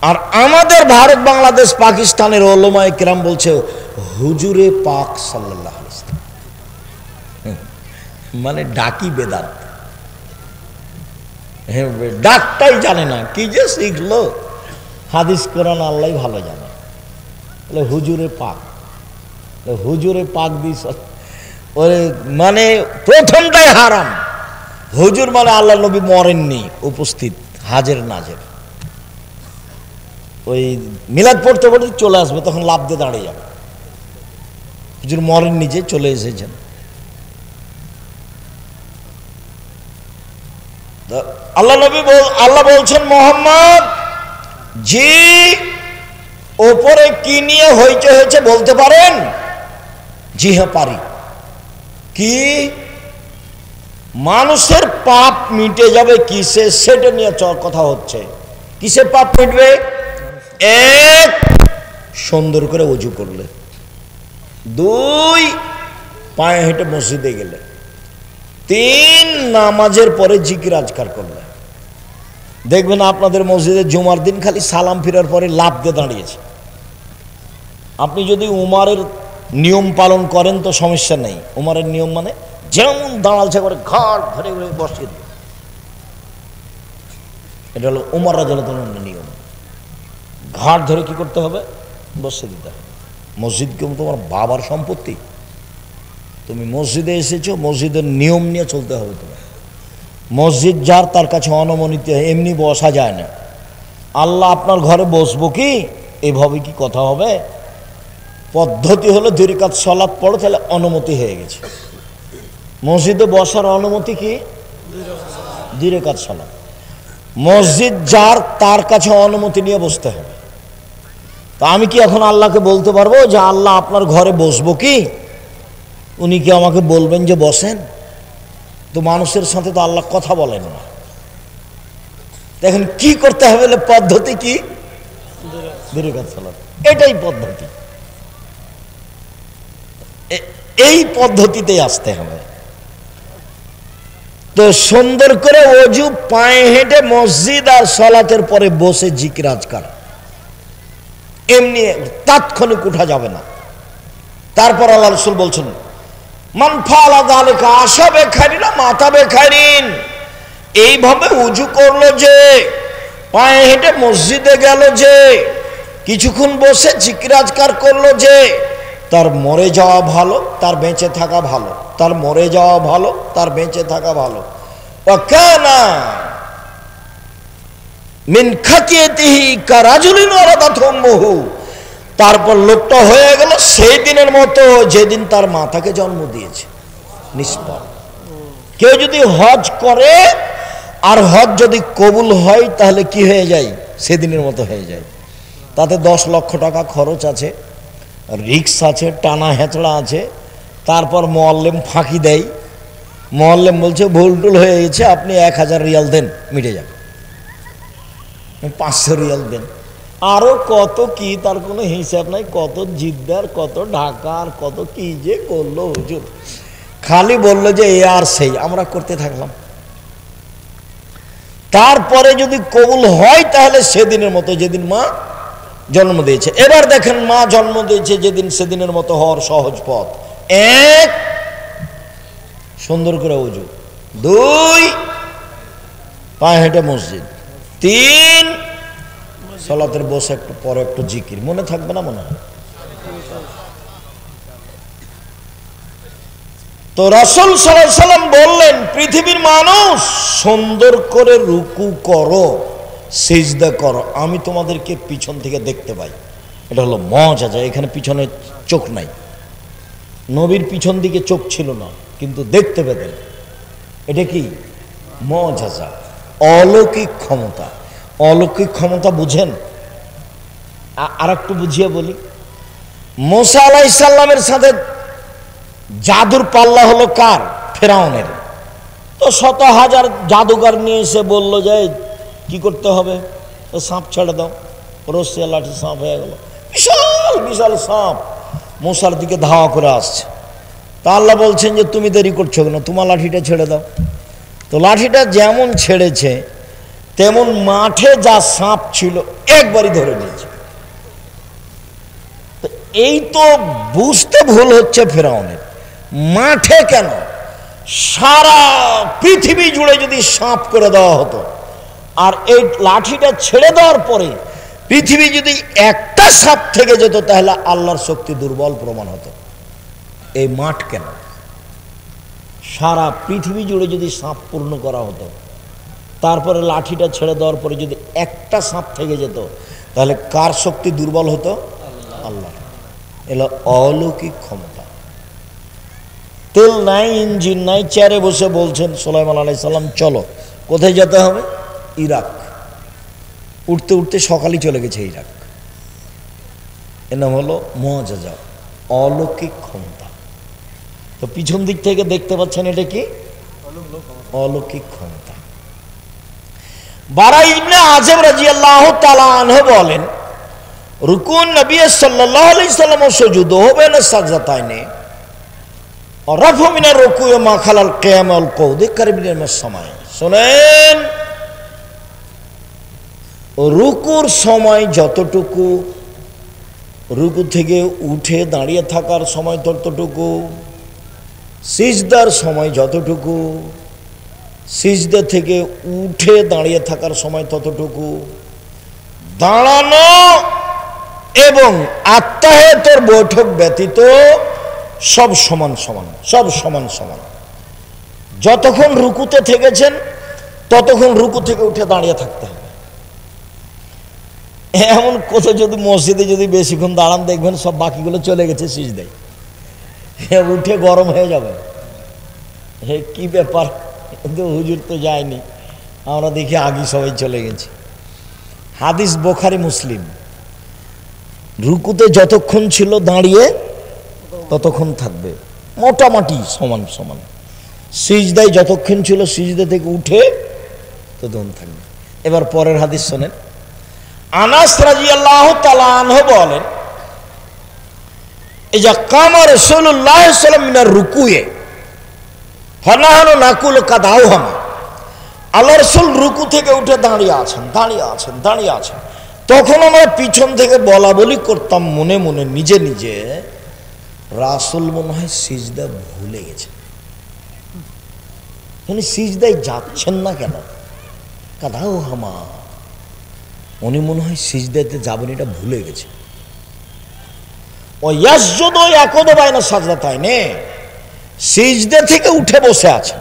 আর আমাদের ভারত, বাংলাদেশ, পাকিস্তানের উলামায়ে কিরাম বলছে হুজুরে পাক সাল্লাল্লাহু আলাইহি ওয়াসাল্লাম, মানে ডাকি বেদাত। ডাকটাই জানে না, কি যে শিখলো। হাদিস কোরআন আল্লাহ ভালো জানে। হুজুরে পাক, হুজুরে পাক দিস, ওই মানে প্রথমটাই হারাম। হুজুর মানে আল্লাহ নবী মরেননি, উপস্থিত, হাজের নাজের। ওই মিলাদ পড়তে পড়তে চলে আসবে, তখন লাফ দিয়ে দাঁড়িয়ে যাবে। হুজুর মরেননি, যে চলে এসেছেন। আল্লাহ নবী আল্লাহ বলছেন, মুহাম্মদ জি, ওপরে কি নিয়ে হইচই হয়েছে বলতে পারেন? জি হ্যাঁ পারি। কি? মানুষের পাপ মিটে যাবে কিসে, সেটা নিয়ে কথা হচ্ছে। কিসে পাপ মিটবে? 1, সুন্দর করে ওযু করলে। 2, পায়ে হেঁটে মসজিদে গেলে। 3, নামাজের পরে জিকির আজকার করলে। দেখবেন আপনাদের মসজিদে জুমার দিন খালি সালাম ফিরার পরে লাফ দিয়ে দাঁড়িয়েছে। আপনি যদি উমারের নিয়ম পালন করেন তো সমস্যা নেই। উমারের নিয়ম মানে যেমন দাঁড়ালছে করে ঘাট ধরে বসিয়ে দিল, এটা হলো উমর রাদিয়াল্লাহু আনহুর নিয়ম। ঘাট ধরে কি করতে হবে? বসিয়ে দিতে হবে। মসজিদ কি তোমার বাবার সম্পত্তি? তুমি মসজিদে এসেছো, মসজিদের নিয়ম নিয়ে চলতে হবে তোমার। মসজিদ যার, তার কাছে অনুমোদিত, এমনি বসা যায় না। আল্লাহ আপনার ঘরে বসবো কি, এভাবে কি কথা হবে? পদ্ধতি হলো 2 রাকাত সালাত পড়ো, তাহলে অনুমতি হয়ে গেছে। মসজিদে বসার অনুমতি কি? 2 রাকাত সালাত। মসজিদ যার, তার কাছে অনুমতি নিয়ে বসতে হবে। তা আমি কি এখন আল্লাহকে বলতে পারবো যে আল্লাহ আপনার ঘরে বসবো কি? উনি কি আমাকে বলবেন যে বসেন? তো মানুষের সাথে তো আল্লাহ কথা বলেন না। দেখেন কি করতে হবে, পদ্ধতি কি? 2 রাকাত সালাত, এটাই পদ্ধতি। এই পদ্ধতিতেই আসতে হবে। তো সুন্দর করে ওযু, পায়ে হেঁটে মসজিদ আর সালাতের পরে বসে জিকির আজকার, এমনি তাৎক্ষণিক উঠা যাবে না। তারপর আল্লাহ রাসূল বলছেন, মান ফাআলা যালিকা আসাবে খাইরিন মাতাবে খাইরিন। এইভাবে উযু করলো যে, পায়ে হেঁটে মসজিদে গেল যে, কিছুক্ষণ বসে জিকির আজকার করলো যে, তার মরে যাওয়া ভালো, তার বেঁচে থাকা ভালো। তার মরে যাওয়া ভালো, তার বেঁচে থাকা ভালো। ওয়াকানা মিন খাতিয়াতিহি কারাজুলিন ওয়ালাদাতহু উম্মুহু। তারপর লোকটা হয়ে গেল সেই দিনের মতো যেদিন তার মাতাকে জন্ম দিয়েছে, নিষ্পাপ। কেউ যদি হজ করে আর হজ যদি কবুল হয় তাহলে কি হয়ে যায়? সেদিনের মতো হয়ে যায়। তাতে 10 লক্ষ টাকা খরচ আছে, রিক্স আছে, টানা হেঁচড়া আছে। তারপর মোয়াল্লেম ফাঁকি দেয়, মোয়াল্লেম বলছে ভুল টুল হয়ে গেছে, আপনি 1000 রিয়াল দেন, মিটে যাবে। 500 রিয়াল দেন, আরো কত কি, তার কোনো হিসাব নাই। কত জিদ্দার, কত ঢাকার, কত কি যে করলো হুজুর। খালি বললো যে এ আর সেই, আমরা করতে থাকলাম। তারপরে যদি কবুল হয় তাহলে সেদিনের মতো, যেদিন মা জন্ম দিয়েছে। এবার দেখেন, মা জন্ম দিয়েছে যেদিন, সেদিনের মতো হওয়ার সহজ পথ: 1, সুন্দর করে ওযু; 2, পায়ে হেঁটে মসজিদ; 3, সালাতের বসে একটু পরে একটু জিকির। মনে থাকবে না মনে হয়? তো রাসূল সাল্লাল্লাহু আলাইহি সাল্লাম বললেন, পৃথিবীর মানুষ সুন্দর করে রুকু করো, সিজদা করো, আমি তোমাদেরকে পিছন থেকে দেখতে পাই। এটা হলো মুআজিজা। এখানে পিছনে চোখ নাই, নবীর পিছন দিকে চোখ ছিল না, কিন্তু দেখতে পেতেন। এটা কি? মুআজিজা, অলৌকিক ক্ষমতা। অলৌকিক ক্ষমতা বুঝেন? আর একটু বুঝিয়ে বলি। মুসা আলাইহিস সালামের সাথে জাদুর পাল্লা হলো কার? ফেরাউনের। তো 100,000 জাদুঘর নিয়ে এসে বললো যে কি করতে হবে? তো সাপ ছেড়ে দাও, রসিয়া লাঠি সাপ হয়ে গেল, বিশাল বিশাল সাপ মুসার দিকে ধাওয়া করে আসছে। তা আল্লাহ বলছেন যে তুমি দেরি করছো কেন, তোমার লাঠিটা ছেড়ে দাও। তো লাঠিটা যেমন ছেড়েছে তেমন মাঠে যা সাপ ছিল একবারই ধরে নিয়েছে। তো এই তো বুঝতে ভুল হচ্ছে ফেরাউনের। মাঠে কেন, সারা পৃথিবী জুড়ে যদি সাপ করে দেওয়া হতো, আর এই লাঠিটা ছেড়ে দেওয়ার পরে পৃথিবী যদি একটা সাপ থেকে যেত, তাহলে আল্লাহর শক্তি দুর্বল প্রমাণ হতো। এই মাঠ কেন, সারা পৃথিবী জুড়ে যদি সাপ পূর্ণ করা হতো, তারপরে লাঠিটা ছেড়ে দেওয়ার পরে যদি একটা সাপ থেকে যেত, তাহলে কার শক্তি দুর্বল হতো? আল্লাহ। এলো অলৌকিক ক্ষমতা। তেল নাই, ইঞ্জিন নাই, চেয়ারে বসে বলছেন সুলাইমান আলাইহিস সালাম চলো। কোথায় যেতে হবে? ইরাক। উঠতে উঠতে সকালই চলে গেছে ইরাক। এর নাম হলো মুআজিজা, অলৌকিক ক্ষমতা। তো পিছন দিক থেকে দেখতে পাচ্ছেন, এটা কি? অলৌকিক ক্ষমতা। বারা ইবনে আযিব রাদিয়াল্লাহু তাআলা আনহু বলেন, রুকুন নবী সাল্লাল্লাহু আলাইহি সাল্লাম সুজুদ বাইনা সাজদাতাইনে और रफ़ मिन रुकू मा खलाल क़ियाम वल क़ऊद करीब मिनस समय। শুনেন, রুকুর সময় যতটুকু, রুকু থেকে উঠে দাঁড়িয়ে থাকার সময় ততটুকু, সিজদার সময় যতটুকু, সিজদা থেকে উঠে দাঁড়িয়ে থাকার সময় ততটুকু, দাঁড়ানো এবং আত্তাহিয়াতের বৈঠক ব্যতীত সব সমান সমান, সব সমান সমান। যতক্ষণ রুকুতে থেকেছেন ততক্ষণ রুকু থেকে উঠে দাঁড়িয়ে থাকতে হবে। এমন কোথাও যদি মসজিদে যদি বেশিক্ষণ দাঁড়ান, দেখবেন সব বাকিগুলো চলে গেছে সিজদায়, উঠে গরম হয়ে যাবে। হে কি ব্যাপার, কিন্তু হুজুর তো যায়নি, আমরা দেখি আগে সবাই চলে গেছে। হাদিস বুখারী মুসলিম। রুকুতে যতক্ষণ ছিল দাঁড়িয়ে ততক্ষণ থাকবে, মোটামুটি সমান সমান। সিজদায় যতক্ষণ ছিল সিজদা থেকে উঠে ততক্ষণ থাকবে। এবার পরের হাদিস শোনেন। আনাস রাদিয়াল্লাহু তাআলা আনহু বলেন, ইজা কামা রাসূলুল্লাহ সাল্লাল্লাহু আলাইহি ওয়াসাল্লাম মিনার রুকুয়ে ফানাহানু নাকুল কাদাউহামা। আল্লাহ রাসূল রুকু থেকে উঠে দাঁড়িয়ে আছেন, দাঁড়িয়ে আছেন, দাঁড়িয়ে আছেন। তখন আমরা পিছন থেকে বলা বলি করতাম মনে মনে, নিজে নিজে, রাসূল মনে হয় সিজদা ভুলে গেছে, উনি সিজদায় যাচ্ছেন না কেন? কাদাউহামা, উনি মনে হয় সিজদাতে যাবেন, এটা ভুলে গেছে। ও ইয়াসজুদু ইয়াকুদু বাইনা সাজদাতাইনে, সিজদা থেকে উঠে বসে আছেন,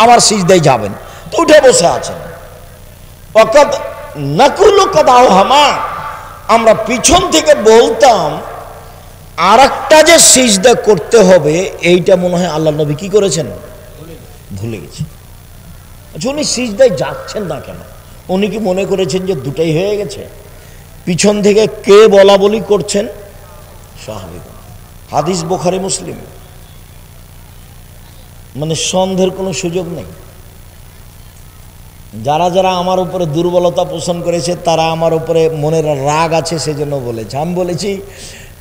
আবার সিজদায় যাবেন, তো উঠে বসে আছেন। ওয়াকাদ নাকুলু কাদাউহামা, আমরা পিছন থেকে বলতাম আর একটা যে সিজদা করতে হবে, এইটা মনে হয় আল্লাহ নবী কি করেছেন, ভুলে গেছে। আচ্ছা, উনি সিজদায় যাচ্ছেন না কেন? উনি কি মনে করেছেন যে দুটাই হয়ে গেছে? পিছন থেকে কে বলা বলি করছেন? সাহাবীগণ। হাদিস বুখারী মুসলিম, মানে সন্দেহের কোনো সুযোগ নেই। যারা যারা আমার উপরে দুর্বলতা পোষণ করেছে, তারা আমার উপরে মনের রাগ আছে সেজন্য বলেছে। আমি বলেছি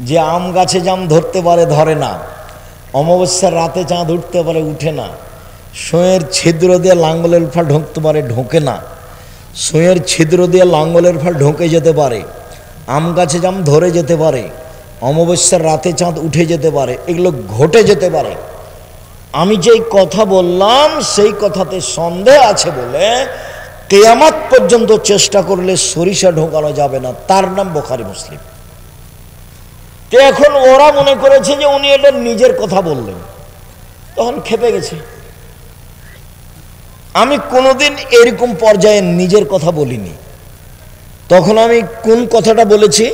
যে আম গাছে জাম ধরতে পারে, ধরে না। অমাবস্যার রাতে চাঁদ উঠতে পারে, উঠে না। সুঁয়ের ছিদ্র দিয়ে লাঙ্গলের ফাল ঢুকতে পারে, ঢোকে না। সুঁয়ের ছিদ্র দিয়ে লাঙ্গলের ফাল ঢোকে যেতে পারে। আম গাছে জাম ধরে যেতে পারে। অমাবস্যার রাতে চাঁদ উঠে যেতে পারে, এগুলো ঘটে যেতে পারে। আমি যেই কথা বললাম সেই কথাতে সন্দেহ আছে বলে কিয়ামত পর্যন্ত চেষ্টা করলে সরিষা ঢোকানো যাবে না, তার নাম বুখারী মুসলিম। তো এখন ওরা মনে করেছে যে উনি এটা নিজের কথা বললেন, তখন খেপে গেছে। আমি কোনোদিন এরকম পর্যায়ে নিজের কথা বলিনি। তখন আমি কোন কথাটা বলেছি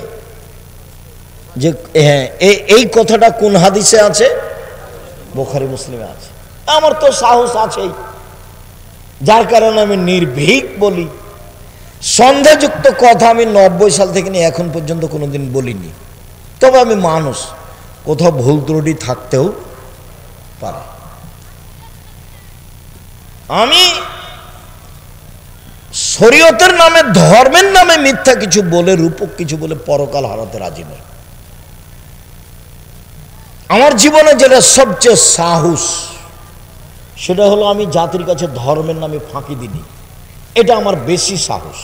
যে হ্যাঁ, এই কথাটা কোন হাদিসে আছে? বুখারী মুসলিমে আছে। আমার তো সাহস আছেই, যার কারণে আমি নির্ভীক বলি। সন্দেহযুক্ত কথা আমি 90 সাল থেকে নিয়ে এখন পর্যন্ত কোনোদিন বলিনি। তবে আমি মানুষ, কোথাও ভুল ত্রুটি থাকতেও পারে। আমি শরীয়তের নামে, ধর্মের নামে মিথ্যা কিছু বলে, রূপক কিছু বলে পরকাল হারাতে রাজি নই। আমার জীবনে যেটা সবচেয়ে সাহস, সেটা হলো আমি জাতির কাছে ধর্মের নামে ফাঁকি দিইনি। এটা আমার বেশি সাহস।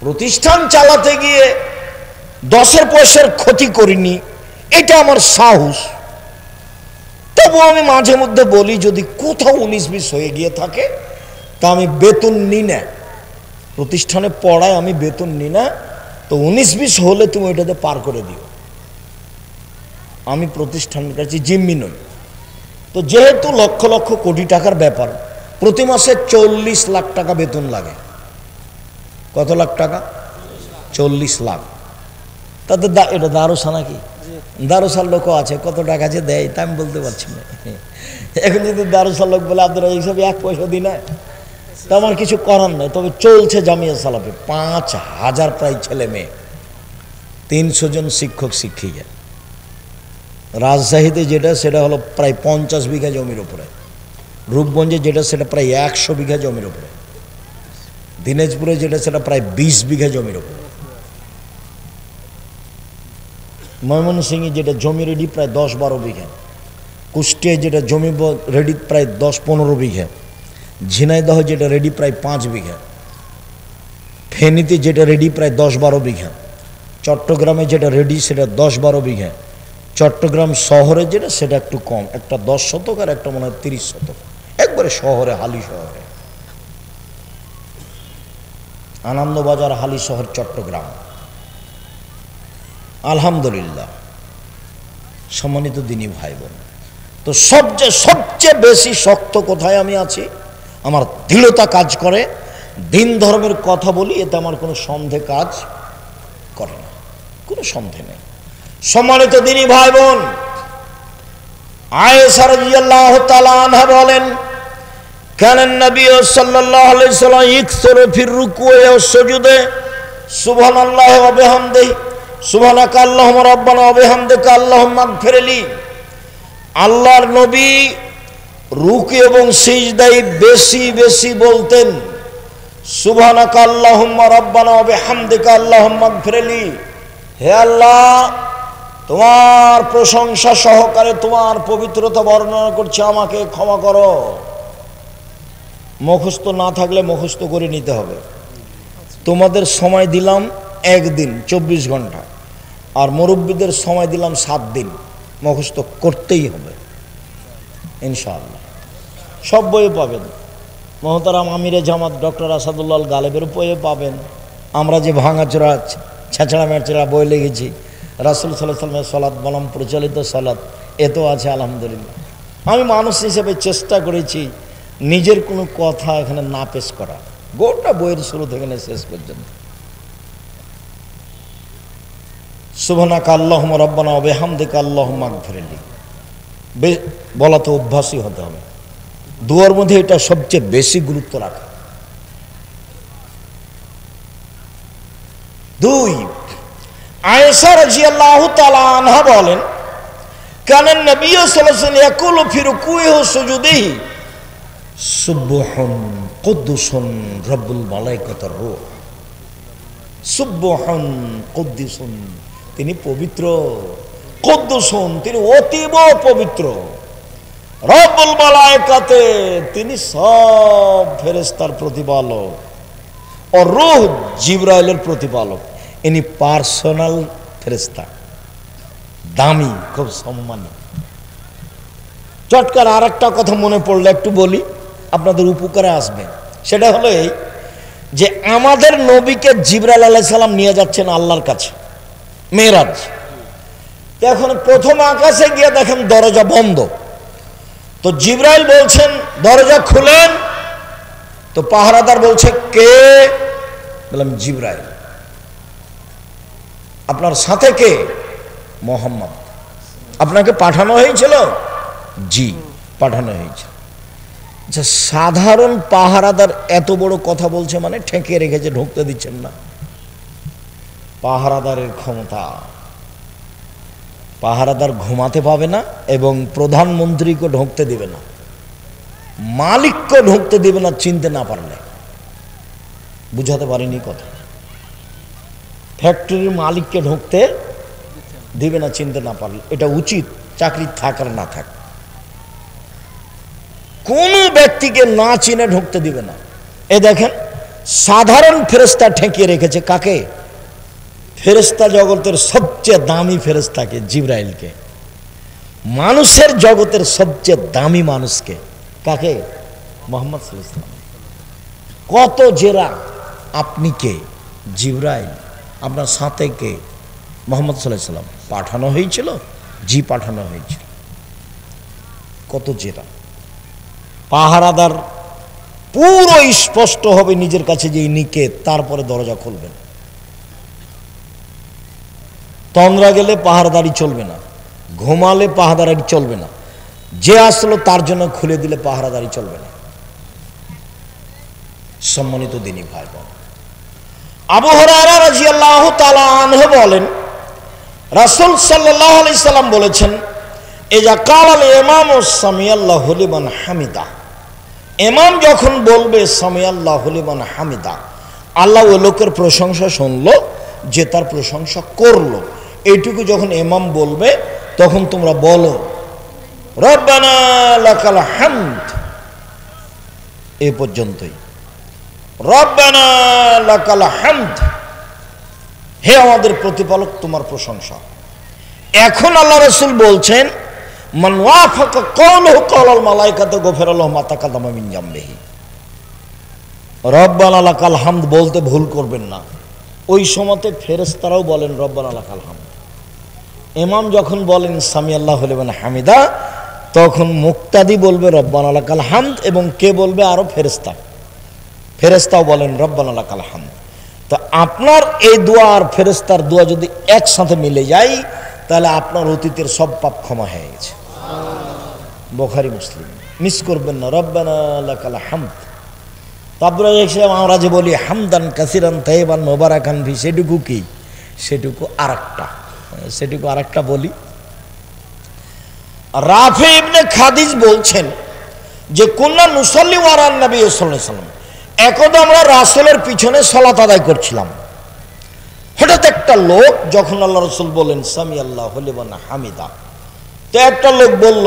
প্রতিষ্ঠান চালাতে গিয়ে 10 পয়সার ক্ষতি করিনি, এটা আমার সাহস। তবু আমি মাঝে মধ্যে বলি, যদি কোথাও 19-20 হয়ে গিয়ে থাকে তা আমি বেতন নিই না। প্রতিষ্ঠানে পড়ায় আমি বেতন নিই না, তো 19-20 হলে তুমি ওইটাতে পার করে দিও। আমি প্রতিষ্ঠানের কাছে জিম্মি নই। তো যেহেতু লক্ষ লক্ষ কোটি টাকার ব্যাপার, প্রতি মাসে 40 লাখ টাকা বেতন লাগে। কত লাখ টাকা? 40 লাখ। তাতে এটা দারোসা নাকি? দারোসার লোকও আছে, কত টাকা যে দেয় তা আমি বলতে পারছি না। এখন যদি দারোসার লোক বলে আপনারা এইসব 1 পয়সা দিন না, তো আমার কিছু করার নেই। তবে চলছে জামিয়া সালাফে 5000 প্রায় ছেলে মেয়ে, 300 জন শিক্ষক শিক্ষিকা। রাজশাহীতে যেটা, সেটা হলো প্রায় 50 বিঘা জমির উপরে। রূপগঞ্জে যেটা, সেটা প্রায় 100 বিঘা জমির উপরে। দিনাজপুরে যেটা, সেটা প্রায় 20 বিঘা জমির উপরে। ময়মনসিংহে যেটা জমি রেডি প্রায় 10-12 বিঘা। কুষ্টিয়ায় যেটা জমি রেডি প্রায় 10-15 বিঘা। ঝিনাইদহ যেটা রেডি প্রায় 5 বিঘা। ফেনীতে যেটা রেডি প্রায় 10-12 বিঘা। চট্টগ্রামে যেটা রেডি সেটা 10-12 বিঘা। চট্টগ্রাম শহরে যেটা, সেটা একটু কম, একটা 10 শতক আর একটা মনে হয় 30 শতক। একবারে শহরে, হালি শহরে। আনন্দবাজার হালি শহর চট্টগ্রাম। আলহামদুলিল্লাহ, সম্মানিত দিনী ভাই বোন, তো সবচেয়ে বেশি শক্ত কোথায় আমি আছি? আমার দৃঢ়তা কাজ করে, দিন ধর্মের কথা বলি, এতে আমার কোনো সন্দেহ কাজ করে না, কোনো সন্দেহ নেই। সম্মানিত দিনী ভাই বোন, আয়েশা রাদিয়াল্লাহু তাআলা আনহা বলেন, কানান নবী সাল্লাল্লাহু আলাইহি ওয়াসাল্লাম ইকসুরু ফির রুকুই ওয়াস সুজুদে সুবহানাল্লাহি ওয়া বিহামদিহি সুবহানাকা আল্লাহুম্মা রাব্বানা ওয়া বিহামদিকা আল্লাহুম্মা আগফিরলি। আল্লাহর নবী রুকু এবং সিজদায় বেশি বেশি বলতেন সুবহানাকা আল্লাহুম্মা রাব্বানা ওয়া বিহামদিকা আল্লাহুম্মা আগফিরলি। হে আল্লাহ, তোমার প্রশংসা সহকারে তোমার পবিত্রতা বর্ণনা করছি, আমাকে ক্ষমা করো। মুখস্থ না থাকলে মুখস্থ করে নিতে হবে। তোমাদের সময় দিলাম 1 দিন 24 ঘন্টা, আর মুরব্বীদের সময় দিলাম 7 দিন। মুখস্থ করতেই হবে ইনশাআল্লাহ। সব বইয়ে পাবেন। মহতারাম আমিরে জামাত ডক্টর আসাদুল্লাহ গালেবের বইয়ে পাবেন। আমরা যে ভাঙাচোরা ছেঁচড়া মেচড়া বই লিখেছি, রাসূল সাল্লাল্লাহু আলাইহি ওয়াসাল্লামের সালাত বনাম প্রচলিত সালাত, এতেও আছে আলহামদুলিল্লাহ। আমি মানুষ হিসেবে চেষ্টা করেছি নিজের কোনো কথা এখানে না পেশ করা, গোটা বইয়ের শুরু থেকে শেষ পর্যন্ত। সুবহানাকা আল্লাহুম্মা রাব্বানা ওয়া বিহামদিকা আল্লাহুম্মা আগফিরলি, বলা তো অভ্যাসই হতে হবে। দুয়ার মধ্যে এটা সবচেয়ে বেশি গুরুত্ব রাখে। 2, আয়েশা রাদিয়াল্লাহু তাআলা আনহা বলেন, কানা নবী সাল্লাল্লাহু আলাইহি ওয়াসাল্লাম ইয়াকুলু ফি রুকুইহি ওয়া সুজুদিহি সুবহুন কুদ্দুসুন রাব্বুল মালাইকাতির রূহ। সুবহুন কুদ্দুসুন, তিনি পবিত্র, কুদ্দুসুন, তিনি অতীব পবিত্র, রব্বুল মালাইকাতে, তিনি সব ফেরেশতার প্রতিপালক, ও রূহ, জিবরাইলের প্রতিপালক। ইনি পার্সোনাল ফেরেশতা, দামি, খুব সম্মানী। চটকার আর একটা কথা মনে পড়লে একটু বলি, আপনাদের উপকারে আসবে। সেটা হলো এই যে আমাদের নবীকে জিবরাইল আলাইহিস সালাম নিয়ে যাচ্ছেন আল্লাহর কাছে মেরাজ। এখন প্রথম আকাশে গিয়ে দেখেন দরজা বন্ধ। তো জিবরাইল বলছেন দরজা খুলেন। তো পাহারাদার বলছে কে? বললাম জিবরাইল। আপনার সাথে কে? মোহাম্মদ। আপনাকে পাঠানো হয়েছিল? জি, পাঠানো হয়েছিল। আচ্ছা, সাধারণ পাহারাদার এত বড় কথা বলছে মানে ঠেকিয়ে রেখেছে, ঢুকতে দিচ্ছেন না। পাহারাদারের ক্ষমতা, পাহারাদার ঘুমাতে পাবে না এবং প্রধানমন্ত্রীকে ঢুকতে দিবে না, মালিককে ঢুকতে দিবে না চিনতে না পারলে। বুঝাতে পারিনি কথা? ফ্যাক্টরির মালিককে ঢুকতে দিবে না চিনতে না পারলে। এটা উচিত, চাকরি থাক আর না থাক। কোন ব্যক্তিকে না চিনে ঢুকতে দিবে না। এ দেখেন সাধারণ ফেরেশতা ঠেকিয়ে রেখেছে কাকে? ফেরেশতা জগতের সবচেয়ে দামি ফেরেশতাকে, জিবরাইলকে। মানুষের জগতের সবচেয়ে দামি মানুষকে কাকে? মুহাম্মদ সাল্লাল্লাহু আলাইহি ওয়াসাল্লাম। কত জেরা, আপনি কে? জিবরাইল। আপনার সাথে কে? মুহাম্মদ সাল্লাল্লাহু আলাইহি ওয়াসাল্লাম। পাঠানো হয়েছিল? জি, পাঠানো হয়েছিল। কত জেরা। পাহারাদার পুরো স্পষ্ট হবে নিজের কাছে যে ইনি কে, তারপরে দরজা খুলবেন। তন্দ্রা গেলে পাহারাদারি চলবে না, ঘুমালে পাহারাদারি চলবে না, যে আসলো তার জন্য খুলে দিলে পাহারাদারি চলবে না। সম্মানিত দিনী ভাই বোন, আবু হুরায়রা রাদিয়াল্লাহু তাআলা আনহু বলেন, রাসূল সাল্লাল্লাহু আলাইহি সাল্লাম বলেছেন, ইজা কালাল ইমামু সামিআল্লাহু লিমান হামিদা, ইমাম যখন বলবে সামিআল্লাহু লিমান হামিদা, আল্লাহ ওই লোকের প্রশংসা শুনলো যে তার প্রশংসা করলো, এইটুকু যখন ইমাম বলবে তখন তোমরা বলো রব্বানা লাকাল হামদ। এই পর্যন্তই। রব্বানা লাকাল হামদ, হে আমাদের প্রতিপালক তোমার প্রশংসা। এখন আল্লাহ রাসূল বলছেন মান ওয়াফাকা কওলুহু কওলাল মালাইকাতু গফিরা লাহু মা তাকাদ্দামা মিন জামবিহি। রব্বানা লাকাল হামদ বলতে ভুল করবেন না। ওই সময়তে ফেরেশতারাও বলেন রব্বানা লাকাল হামদ। ইমাম যখন বলেন সামিআল্লাহু লিমান হামিদা, তখন মুক্তাদি বলবে রব্বানা লাকাল হামদ, এবং কে বলবে? আরো ফেরেশতা। ফেরেশতাও বলেন রব্বানা লাকাল হামদ। তো আপনার এই দোয়া আর ফেরেশতার দোয়া যদি একসাথে মিলে যায়, তাহলে আপনার অতীতের সব পাপ ক্ষমা হয়ে গেছে। বুখারী মুসলিম, মিস করবেন না। রব্বানা লাকাল হামদ। তারপরে আমরা যে বলি হামদান কাসিরান তাইবান মুবারাকান ফি, সেটুকু কি? সেটুকু আরেকটা বলি। রাফি ইবনে খাদিজ বলছেন যে কুন্না নুসাল্লি ওয়ারান নবী সাল্লাল্লাহু আলাইহি ওয়াসাল্লাম, একদা আমরা রাসূলের পিছনে সালাত আদায় করছিলাম। হঠাৎ একটা লোক, যখন আল্লাহ রাসূল বলেন সামিআল্লাহু লিমান হামিদা, তো একটা লোক বলল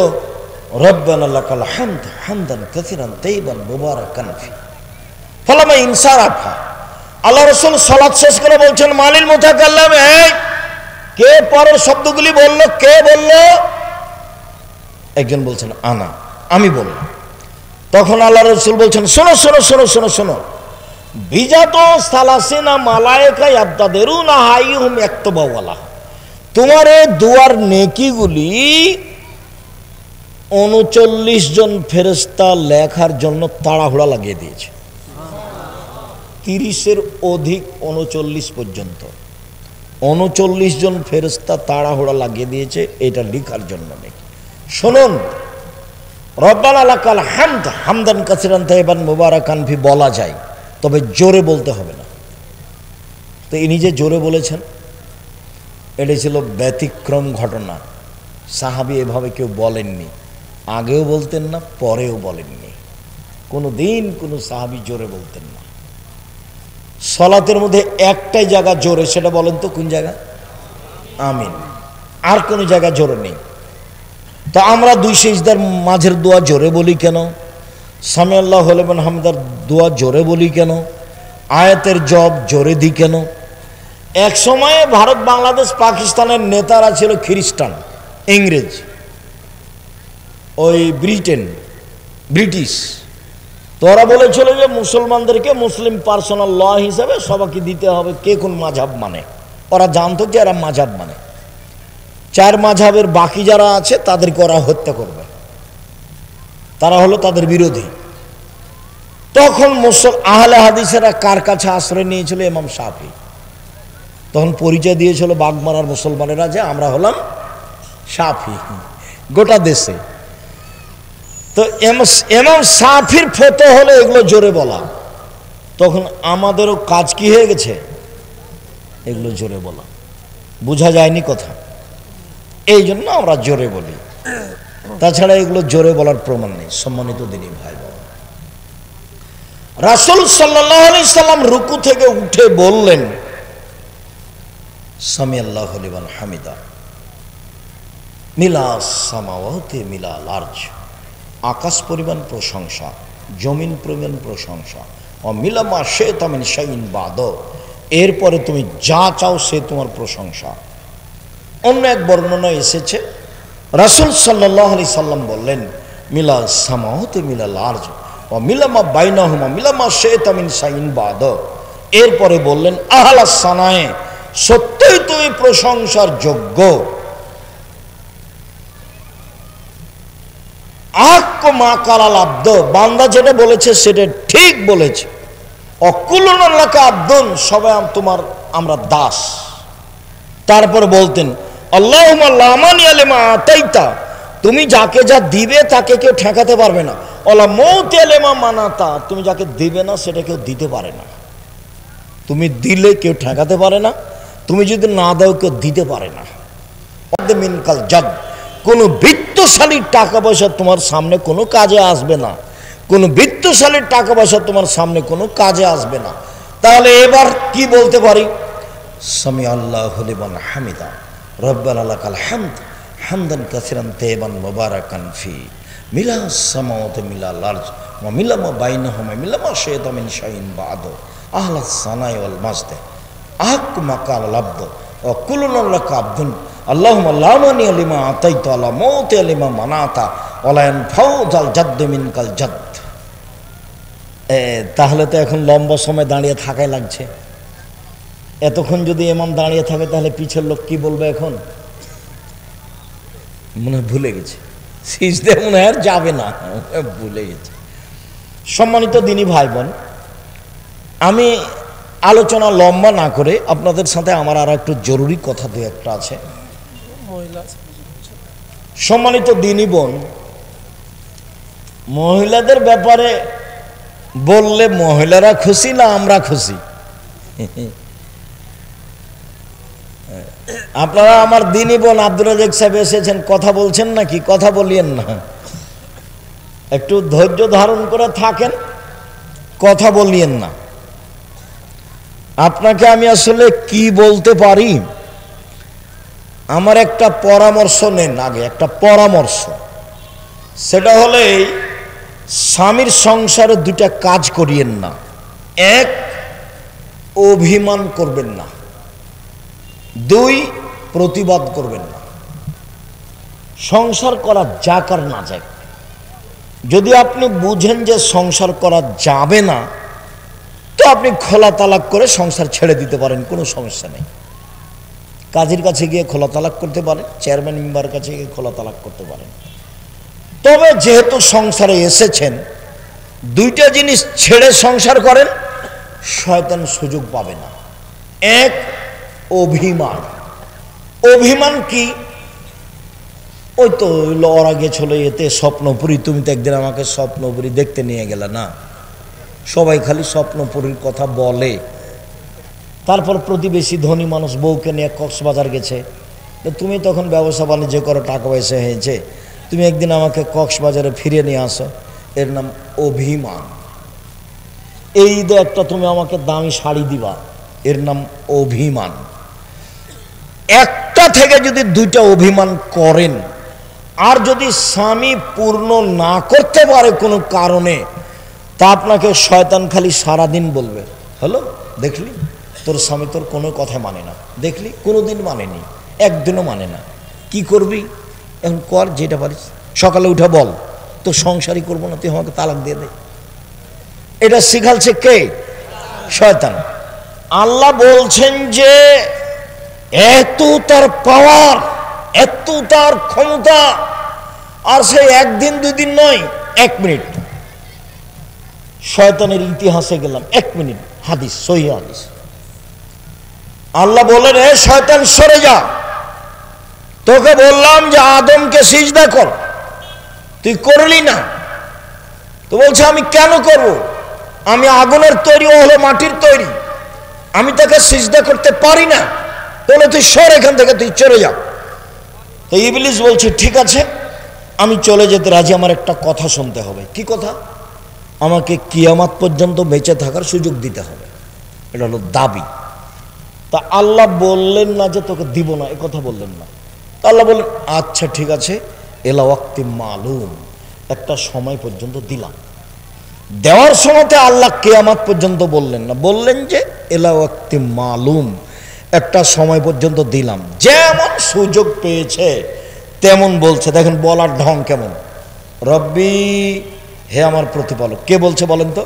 রব্বানা লাকাল হামদ হামদান কাসিরান তাইবান মুবারাকান ফি। ফালামা ইনসারাফা, আল্লাহ রাসূল সালাত শেষ করে বলছেন মালিল মুতাকাল্লিম, এই কে পরের শব্দগুলি বলল? কে বলল? একজন বলছেন আনা, আমি বললাম। তখন আল্লাহ রাসূল বলছেন শোনো শোনো শোনো শোনো শোনো, বিজাত সালাসিনা মালায়েকা ইয়াবতাদিরুনা হাইহুম ইয়াকতুবুলা, তোমার এই দুয়ার নেকিগুলি 39 জন ফেরেশতা লেখার জন্য তাড়াহুড়া লাগিয়ে দিয়েছে। 30-এর অধিক, 39 পর্যন্ত। 39 জন ফেরেশতা তাড়াহুড়া লাগিয়ে দিয়েছে এটা লেখার জন্য নেই। শুনুন, রব্বানা লাকাল হামদ হামদান কাসিরান তাইয়িবান মুবারাকান ফি বলা যায়, তবে জোরে বলতে হবে না। তো ইনি যে জোরে বলেছেন, এটাই ছিল ব্যতিক্রম ঘটনা। সাহাবী এভাবে কেউ বলেননি, আগেও বলতেন না, পরেও বলেননি। কোনো দিন কোনো সাহাবী জোরে বলতেন না। সলাতের মধ্যে একটাই জায়গা জোরে, সেটা বলেন তো কোন জায়গা? আমিন। আর কোনো জায়গা জোরে নেই। তো আমরা দুই সিজদার মাঝের দোয়া জোরে বলি কেন? সামি আল্লাহু লিমান হামিদার দোয়া জোরে বলি কেন? আয়াতের জব জোরে দিই কেন? এক সময়ে ভারত, বাংলাদেশ, পাকিস্তানের নেতারা ছিল খ্রিস্টান, ইংরেজ, ওই ব্রিটিশ। তো ওরা বলেছিল যে মুসলমানদেরকে মুসলিম পার্সোনাল ল হিসেবে সবাইকে দিতে হবে কে কোন মাঝহাব মানে। ওরা জানতো যে এরা মাঝহাব মানে, 4 মাঝহাবের বাকি যারা আছে তাদেরকে ওরা হত্যা করবে, তারা হলো তাদের বিরোধী। তখন আহলে হাদিসেরা কার কাছে আশ্রয় নিয়েছিল? ইমাম শাফি। তখন পরিচয় দিয়েছিল বাগমারার মুসলমানেরা যে আমরা হলাম শাফি গোটা দেশে। তো ইমাম শাফির ফতোয়া হলো এগুলো জোরে বলা। তখন আমাদেরও কাজ কি হয়ে গেছে? এগুলো জোরে বলা। বোঝা যায়নি কথা? এই জন্য আমরা জোরে বলি, তাছাড়া এগুলো জোরে বলার প্রমাণ নেই। সম্মানিত দিনী ভাই বোন, রাসূল সাল্লাল্লাহু আলাইহি সাল্লাম রুকু থেকে উঠে বললেন সামি আল্লাহু লিমান হামিদা, মিলা সামাওয়াতি মিলাল আরজ, আকাশ পরিমাণ প্রশংসা, জমিন পরিমাণ প্রশংসা, ও মিলামা শি'তা মিন শাইইন বা'দ, এরপরে তুমি যা চাও সে তোমার প্রশংসা। অন্য এক বর্ণনায় এসেছে রাসূল সাল্লাল্লাহু আলাইহি সাল্লাম বললেন মিলা সামাওয়াতি মিলাল আরজ ও মিলামা বাইনাহুমা মিলামা শি'তা মিন শাইইন বা'দ, এরপরে বললেন আহলা সানায়ে, সত্যই তুমি প্রশংসার যোগ্য। আক্ক মা কালাল আব্দ, বান্দা যেটা বলেছে সেটা ঠিক বলেছে। অকুলুনা লাকা আব্দুন, সবাই আমরা দাস। তারপর বলতেন আল্লাহুম্মা লা মানিয়া লিমা আতাইতা, তুমি যাকে যা দিবে তাকে কেউ ঠেকাতে পারবে না। ওয়ালা মুতিয়া লিমা মানাতা, তুমি যাকে দিবে না সেটা কেউ দিতে পারে না। তুমি দিলে কেউ ঠেকাতে পারে না, তুমি যদি না দাও কেউ দিতে পারে না। মিনকাল জাদ, কোনো বিত্তশালীর টাকা পয়সা তোমার সামনে কোনো কাজে আসবে না, কোনো বিত্তশালীর টাকা পয়সা তোমার সামনে কোনো কাজে আসবে না। তাহলে এবার কি বলতে পারি? সামি আল্লাহু লিমান হামিদা, রব্বানা লাকাল হামদ হামদান কাসিরান তাইয়িবান মুবারাকান ফি, মিলাস সামাওয়াতি মিলাল আরজ ওয়া মিলামা বাইনাহুমা মিলামা শি'তা মিন শাইইন বা'দ, আহলাস সানাই ওয়াল মাজদ, আহকু মা কালাল আব্দ ওয়া কুলুনা লাকা আব্দুন, আল্লাহুম্মা লা মানিয়া লিমা আতাইতা ওয়া লা মুতিয়া লিমা মানাতা ওয়া লা ইয়ানফাউ যাল জাদ্দ মিনকাল জাদ্দ। তাহলে তো এখন লম্বা সময় দাঁড়িয়ে থাকাই লাগছে। এতক্ষণ যদি ইমাম দাঁড়িয়ে থাকে তাহলে পিছের লোক কি বলবে? এখন মনে হয় ভুলে গেছে, সিজদে মনে হয় আর যাবে না, ভুলে গেছে। সম্মানিত দিনী ভাই বোন, আমি আলোচনা লম্বা না করে আপনাদের সাথে আমার আর একটু জরুরি কথা দু একটা আছে। সম্মানিত দিনী বোন, মহিলাদের ব্যাপারে বললে মহিলারা খুশি না আমরা খুশি? আপনারা আমার দিনী বোন আব্দুর রাজ্জাক সাহেব এসেছেন, কথা বলছেন নাকি? কথা বলিয়েন না, একটু ধৈর্য ধারণ করে থাকেন, কথা বলিয়েন না। আপনাকে আমি আসলে কি বলতে পারি, আমার একটা পরামর্শ নেন আগে, একটা পরামর্শ। সেটা হলে স্বামীর সংসারে দুটা কাজ করিয়েন না। এক, অভিমান করবেন না। 2, প্রতিবাদ করবেন না। সংসার করা যাক আর না যাক, যদি আপনি বুঝেন যে সংসার করা যাবে না, তো আপনি খোলা তালাক করে সংসার ছেড়ে দিতে পারেন, কোনো সমস্যা নেই। কাজীর কাছে গিয়ে খোলা তালাক করতে পারেন, চেয়ারম্যান মেম্বার কাছে গিয়ে খোলা তালাক করতে পারেন। তবে যেহেতু সংসারে এসেছেন, দুইটা জিনিস ছেড়ে সংসার করেন, শয়তান সুযোগ পাবে না। এক, অভিমান। অভিমান কি? ওই তো ওর আগে চলে যেতে স্বপ্নপুরী, তুমি তো একদিন আমাকে স্বপ্নপুরী দেখতে নিয়ে গেলে না। সবাই খালি স্বপ্নপুরীর কথা বলে। তারপর প্রতিবেশী ধনী মানুষ বউকে নিয়ে কক্সবাজার গেছে, তুমি তখন ব্যবসা বাণিজ্য করো, টাকা পয়সা হয়েছে, তুমি একদিন আমাকে কক্সবাজারে ফিরিয়ে নিয়ে আসো, এর নাম অভিমান। এই ঈদে একটা তুমি আমাকে দামি শাড়ি দিবা, এর নাম অভিমান। একটা থেকে যদি দুইটা অভিমান করেন, আর যদি স্বামী পূর্ণ না করতে পারে কোনো কারণে, তা আপনাকে শয়তান খালি সারাদিন বলবে, হলো দেখলি তোর স্বামী তোর কোনো কথা মানে না, দেখলি কোনোদিন মানেনি, একদিনও মানে না, কি করবি এখন কর যেটা পারিস, সকালে উঠে বল তো সংসারই করবো না, তুই আমাকে তালাক দিয়ে দে। এটা শিখালছে কে? শয়তান। আল্লাহ বলছেন যে এত তার পাওয়ার, এত তার ক্ষমতা, আর সে একদিন দুদিন নয়, 1 মিনিট। শয়তানের ইতিহাসে গেলাম, 1 মিনিট, হাদিস, সহিহ হাদিস। আল্লাহ বলেন, হে শয়তান সরে যা, তোকে বললাম যে আদমকে সিজদা কর, তুই করলি না। তো বলছে আমি কেন করব? আমি আগুনের তৈরি, ও হলো মাটির তৈরি, আমি তাকে সিজদা করতে পারি না। বলে তুই সর এখান থেকে, তুই চলে যা। তো ইবলিস বলছে ঠিক আছে, আমি চলে যেতে রাজি, আমার একটা কথা শুনতে হবে। কি কথা? আমাকে কিয়ামত পর্যন্ত বেঁচে থাকার সুযোগ দিতে হবে, এটা হলো দাবি। তা আল্লাহ বললেন না যে তোকে দিব না, এ কথা বললেন না। তা আল্লাহ বললেন আচ্ছা ঠিক আছে, এলা ওয়াক্তি মালুম, একটা সময় পর্যন্ত দিলাম। দেওয়ার সময়তে আল্লাহ কিয়ামত পর্যন্ত বললেন না, বললেন যে এলা ওয়াক্তি মালুম, একটা সময় পর্যন্ত দিলাম। যেমন সুযোগ পেয়েছে তেমন বলছে। দেখেন বলার ঢং কেমন, রব্বি, হে আমার প্রতিপালক। কে বলছে বলেন তো?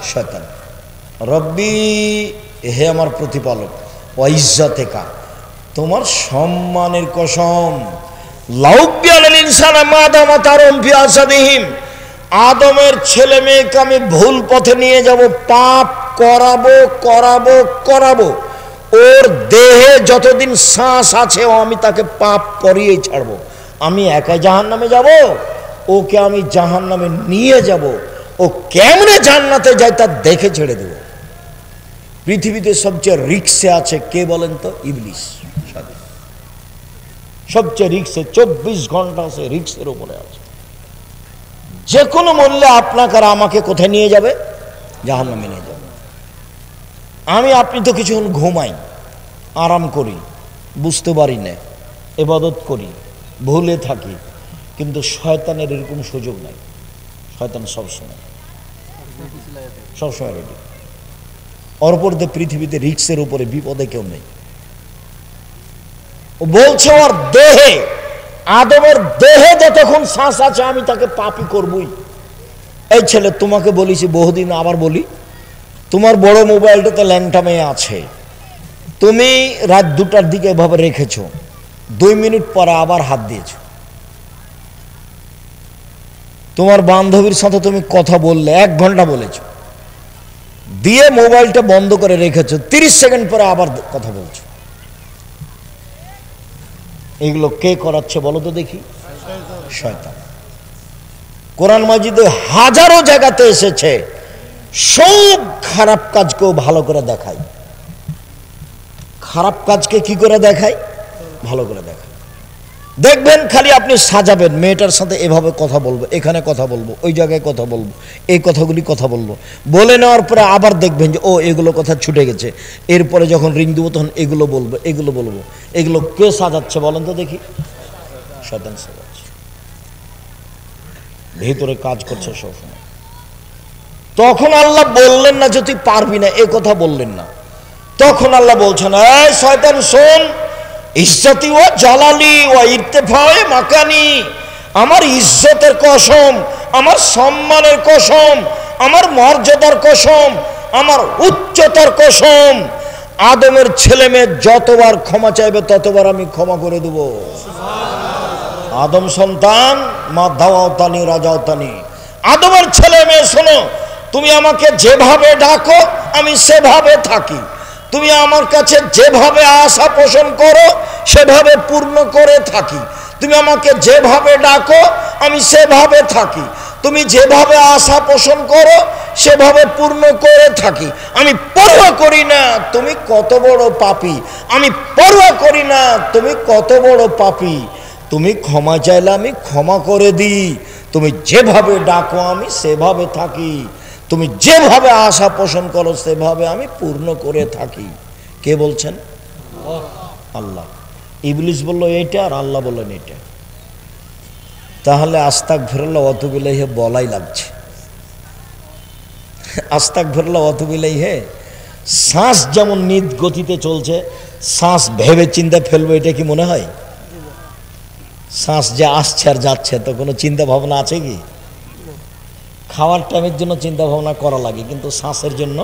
শয়তান। রব্বি, হে আমার প্রতিপালক, ওয়াইজ্জাতিকা, তোমার সম্মানের কসম, লাউবিয়াল ইনসানা মাদামা তারুম ফি আসাদিহিম, আদমের ছেলে মেয়েকে আমি ভুল পথে নিয়ে যাব, পাপ করাবো করাবো করাবো, ওর দেহে যতদিন শ্বাস আছে ও আমি তাকে পাপ করিয়েই ছাড়বো। আমি একাই জাহান্নামে যাব, ওকে আমি জাহান্নামে নিয়ে যাব, ও কেমনে জান্নাতে যায় তা দেখে ছেড়ে দেব। পৃথিবীতে সবচেয়ে রিক্সে আছে কে বলেন তো? ইবলিস। সবচেয়ে রিক্সে, 24 ঘন্টা সে রিক্সের উপরে আছে। যে কোনো মূল্যে আপনাকে আর আমাকে কোথায় নিয়ে যাবে? জাহান্নামে নিয়ে যাবে। আমি আপনি তো কিছুক্ষণ ঘুমাই, আরাম করি, বুঝতে পারি না, ইবাদত করি, ভুলে থাকি, কিন্তু শয়তানের এরকম সুযোগ নাই। শয়তান সবসময় রেডি। অপরতে পৃথিবীতে রিক্সের উপরে বিপদে কেউ নেই। ও বলছে ওর দেহে, আদমের দেহে যতক্ষণ শ্বাস আছে আমি তাকে পাপী করবই। এই ছেলে, তোমাকে বলেছি বহুদিন, আবার বলি, তোমার বড় মোবাইলটাতে ল্যাংটা মেয়ে আছে, তুমি রাত 2টার দিকে এভাবে রেখেছো, 2 মিনিট পরে আবার হাত দিয়েছো। তোমার বান্ধবীর সাথে তুমি কথা বললে, 1 ঘন্টা বলেছো, দিয়ে মোবাইলটা বন্ধ করে রেখেছো, 30 সেকেন্ড পরে আবার কথা বলছো। এগুলো কে করাচ্ছে বলো তো দেখি? শয়তান। কোরআন মাজিদে হাজারো জায়গাতে এসেছে, সব খারাপ কাজকেও ভালো করে দেখায়। খারাপ কাজকে কি করে দেখায়? ভালো করে দেখায়। দেখবেন খালি আপনি সাজাবেন, মেয়েটার সাথে এভাবে কথা বলবো, এখানে কথা বলবো, ওই জায়গায় কথা বলবো, এই কথাগুলি কথা বলবো, বলে নেওয়ার পরে আবার দেখবেন যে ও এগুলো কথা ছুটে গেছে, এরপরে যখন রিং দেবো তখন এগুলো বলবো, এগুলো বলবো। এগুলো কে সাজাচ্ছে বলেন তো দেখি? শয়তান সাজাচ্ছে, ভিতরে কাজ করছে সবসময়। তখন আল্লাহ বললেন না যে তুই পারবি না, এ কথা বললেন না। তখন আল্লাহ বলছেন, এই শয়তান শোন, ইজ্জতি ও জালালি ও ইরতিফায়ে মাকানি, আমার ইজ্জতের কসম, আমার সম্মানের কসম, আমার মর্যাদার কসম, আমার উচ্চতার কসম, আদমের ছেলে মেয়ে যতবার ক্ষমা চাইবে ততবার আমি ক্ষমা করে দেব। আদম সন্তান, মা দাওয়াতানি রাজাওতানি, আদমের ছেলে মেয়ে শোনো, তুমি আমাকে যেভাবে ডাকো আমি সেভাবে থাকি, তুমি আমার কাছে যেভাবে আশা পোষণ করো সেভাবে পূর্ণ করে থাকি। তুমি আমাকে যেভাবে ডাকো আমি সেভাবে থাকি। তুমি যেভাবে আশা পোষণ করো সেভাবে পূর্ণ করে থাকি। আমি পরোয়া করি না তুমি কত বড় পাপী, আমি পরোয়া করি না তুমি কত বড় পাপী। তুমি ক্ষমা চাইলে আমি ক্ষমা করে দিই। তুমি যেভাবে ডাকো আমি সেভাবে থাকি। তুমি যেভাবে আশা পোষণ করো সেভাবে আমি পূর্ণ করে থাকি। কে বলছেন? আল্লাহ। ইবলিস বলল এইটা, আর আল্লাহ বললেন এটা। তাহলে আস্তাগফিরুল্লাহ ওয়া আতুবু ইলাইহি বলাই লাগছে। আস্তাগফিরুল্লাহ ওয়া আতুবু ইলাইহি, শ্বাস যেমন নিজ গতিতে চলছে, শ্বাস ভেবে চিন্তা ফেলবো, এটা কি মনে হয়? শ্বাস যে আসছে আর যাচ্ছে, তো কোনো চিন্তা ভাবনা আছে কি? খাওয়ার টাইমের জন্য চিন্তা ভাবনা করা লাগে, কিন্তু শ্বাসের জন্য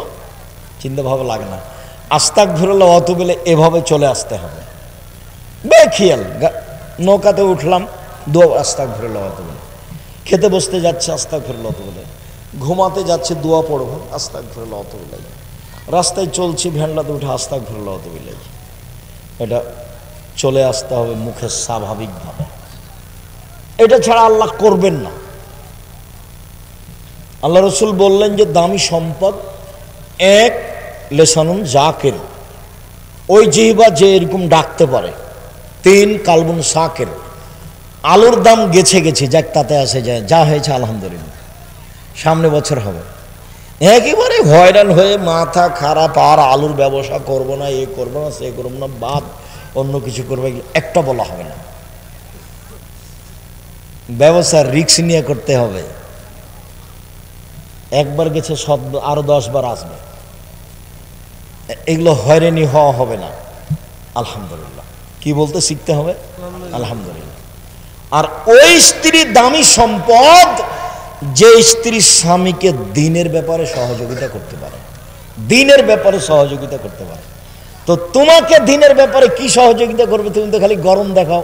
চিন্তা ভাবনা লাগে না। আস্তাগফিরুল্লাহ ওয়া আতুবু ইলাইহি এভাবে চলে আসতে হবে বেখিয়াল। নৌকাতে উঠলাম, দোয়া আস্তাগফিরুল্লাহ ওয়া আতুবু ইলাইহি। খেতে বসতে যাচ্ছে আস্তাগফিরুল্লাহ ওয়া আতুবু ইলাইহি। ঘুমাতে যাচ্ছে দোয়া পড়বো আস্তাগফিরুল্লাহ ওয়া আতুবু ইলাইহি। রাস্তায় চলছি ভ্যানলাতে উঠে আস্তাগফিরুল্লাহ ওয়া আতুবু ইলাইহি। এটা চলে আসতে হবে মুখে স্বাভাবিকভাবে। এটা ছাড়া আল্লাহ করবেন না। আল্লাহ রসুল বললেন যে দামি সম্পদ এক লেসানুন জাকির, ওই জিহ্বা যে এরকম ডাকতে পারে। তিন কালবুন সাকির, আলুর দাম গেছে গেছে যাক তাতে আসে যায়, যা হয়েছে আলহামদুলিল্লাহ, সামনে বছর হবে। একেবারে হয়রান হয়ে মাথা খারাপ, আর আলুর ব্যবসা করব না, এ করবো না, সে করবো না, বাদ অন্য কিছু করবো, একটা বলা হবে না। ব্যবসা রিস্ক নিয়ে করতে হবে। একবার গেছে সব আরো 10 বার আসবে, এগুলো হয়রানি হওয়া হবে না। আলহামদুলিল্লাহ কি বলতে শিখতে হবে? আলহামদুলিল্লাহ। আর ওই স্ত্রী দামি সম্পদ যে স্ত্রী স্বামীকে দিনের ব্যাপারে সহযোগিতা করতে পারে, দিনের ব্যাপারে সহযোগিতা করতে পারে। তো তোমাকে দিনের ব্যাপারে কি সহযোগিতা করবে? তুমি তো খালি গরম দেখাও,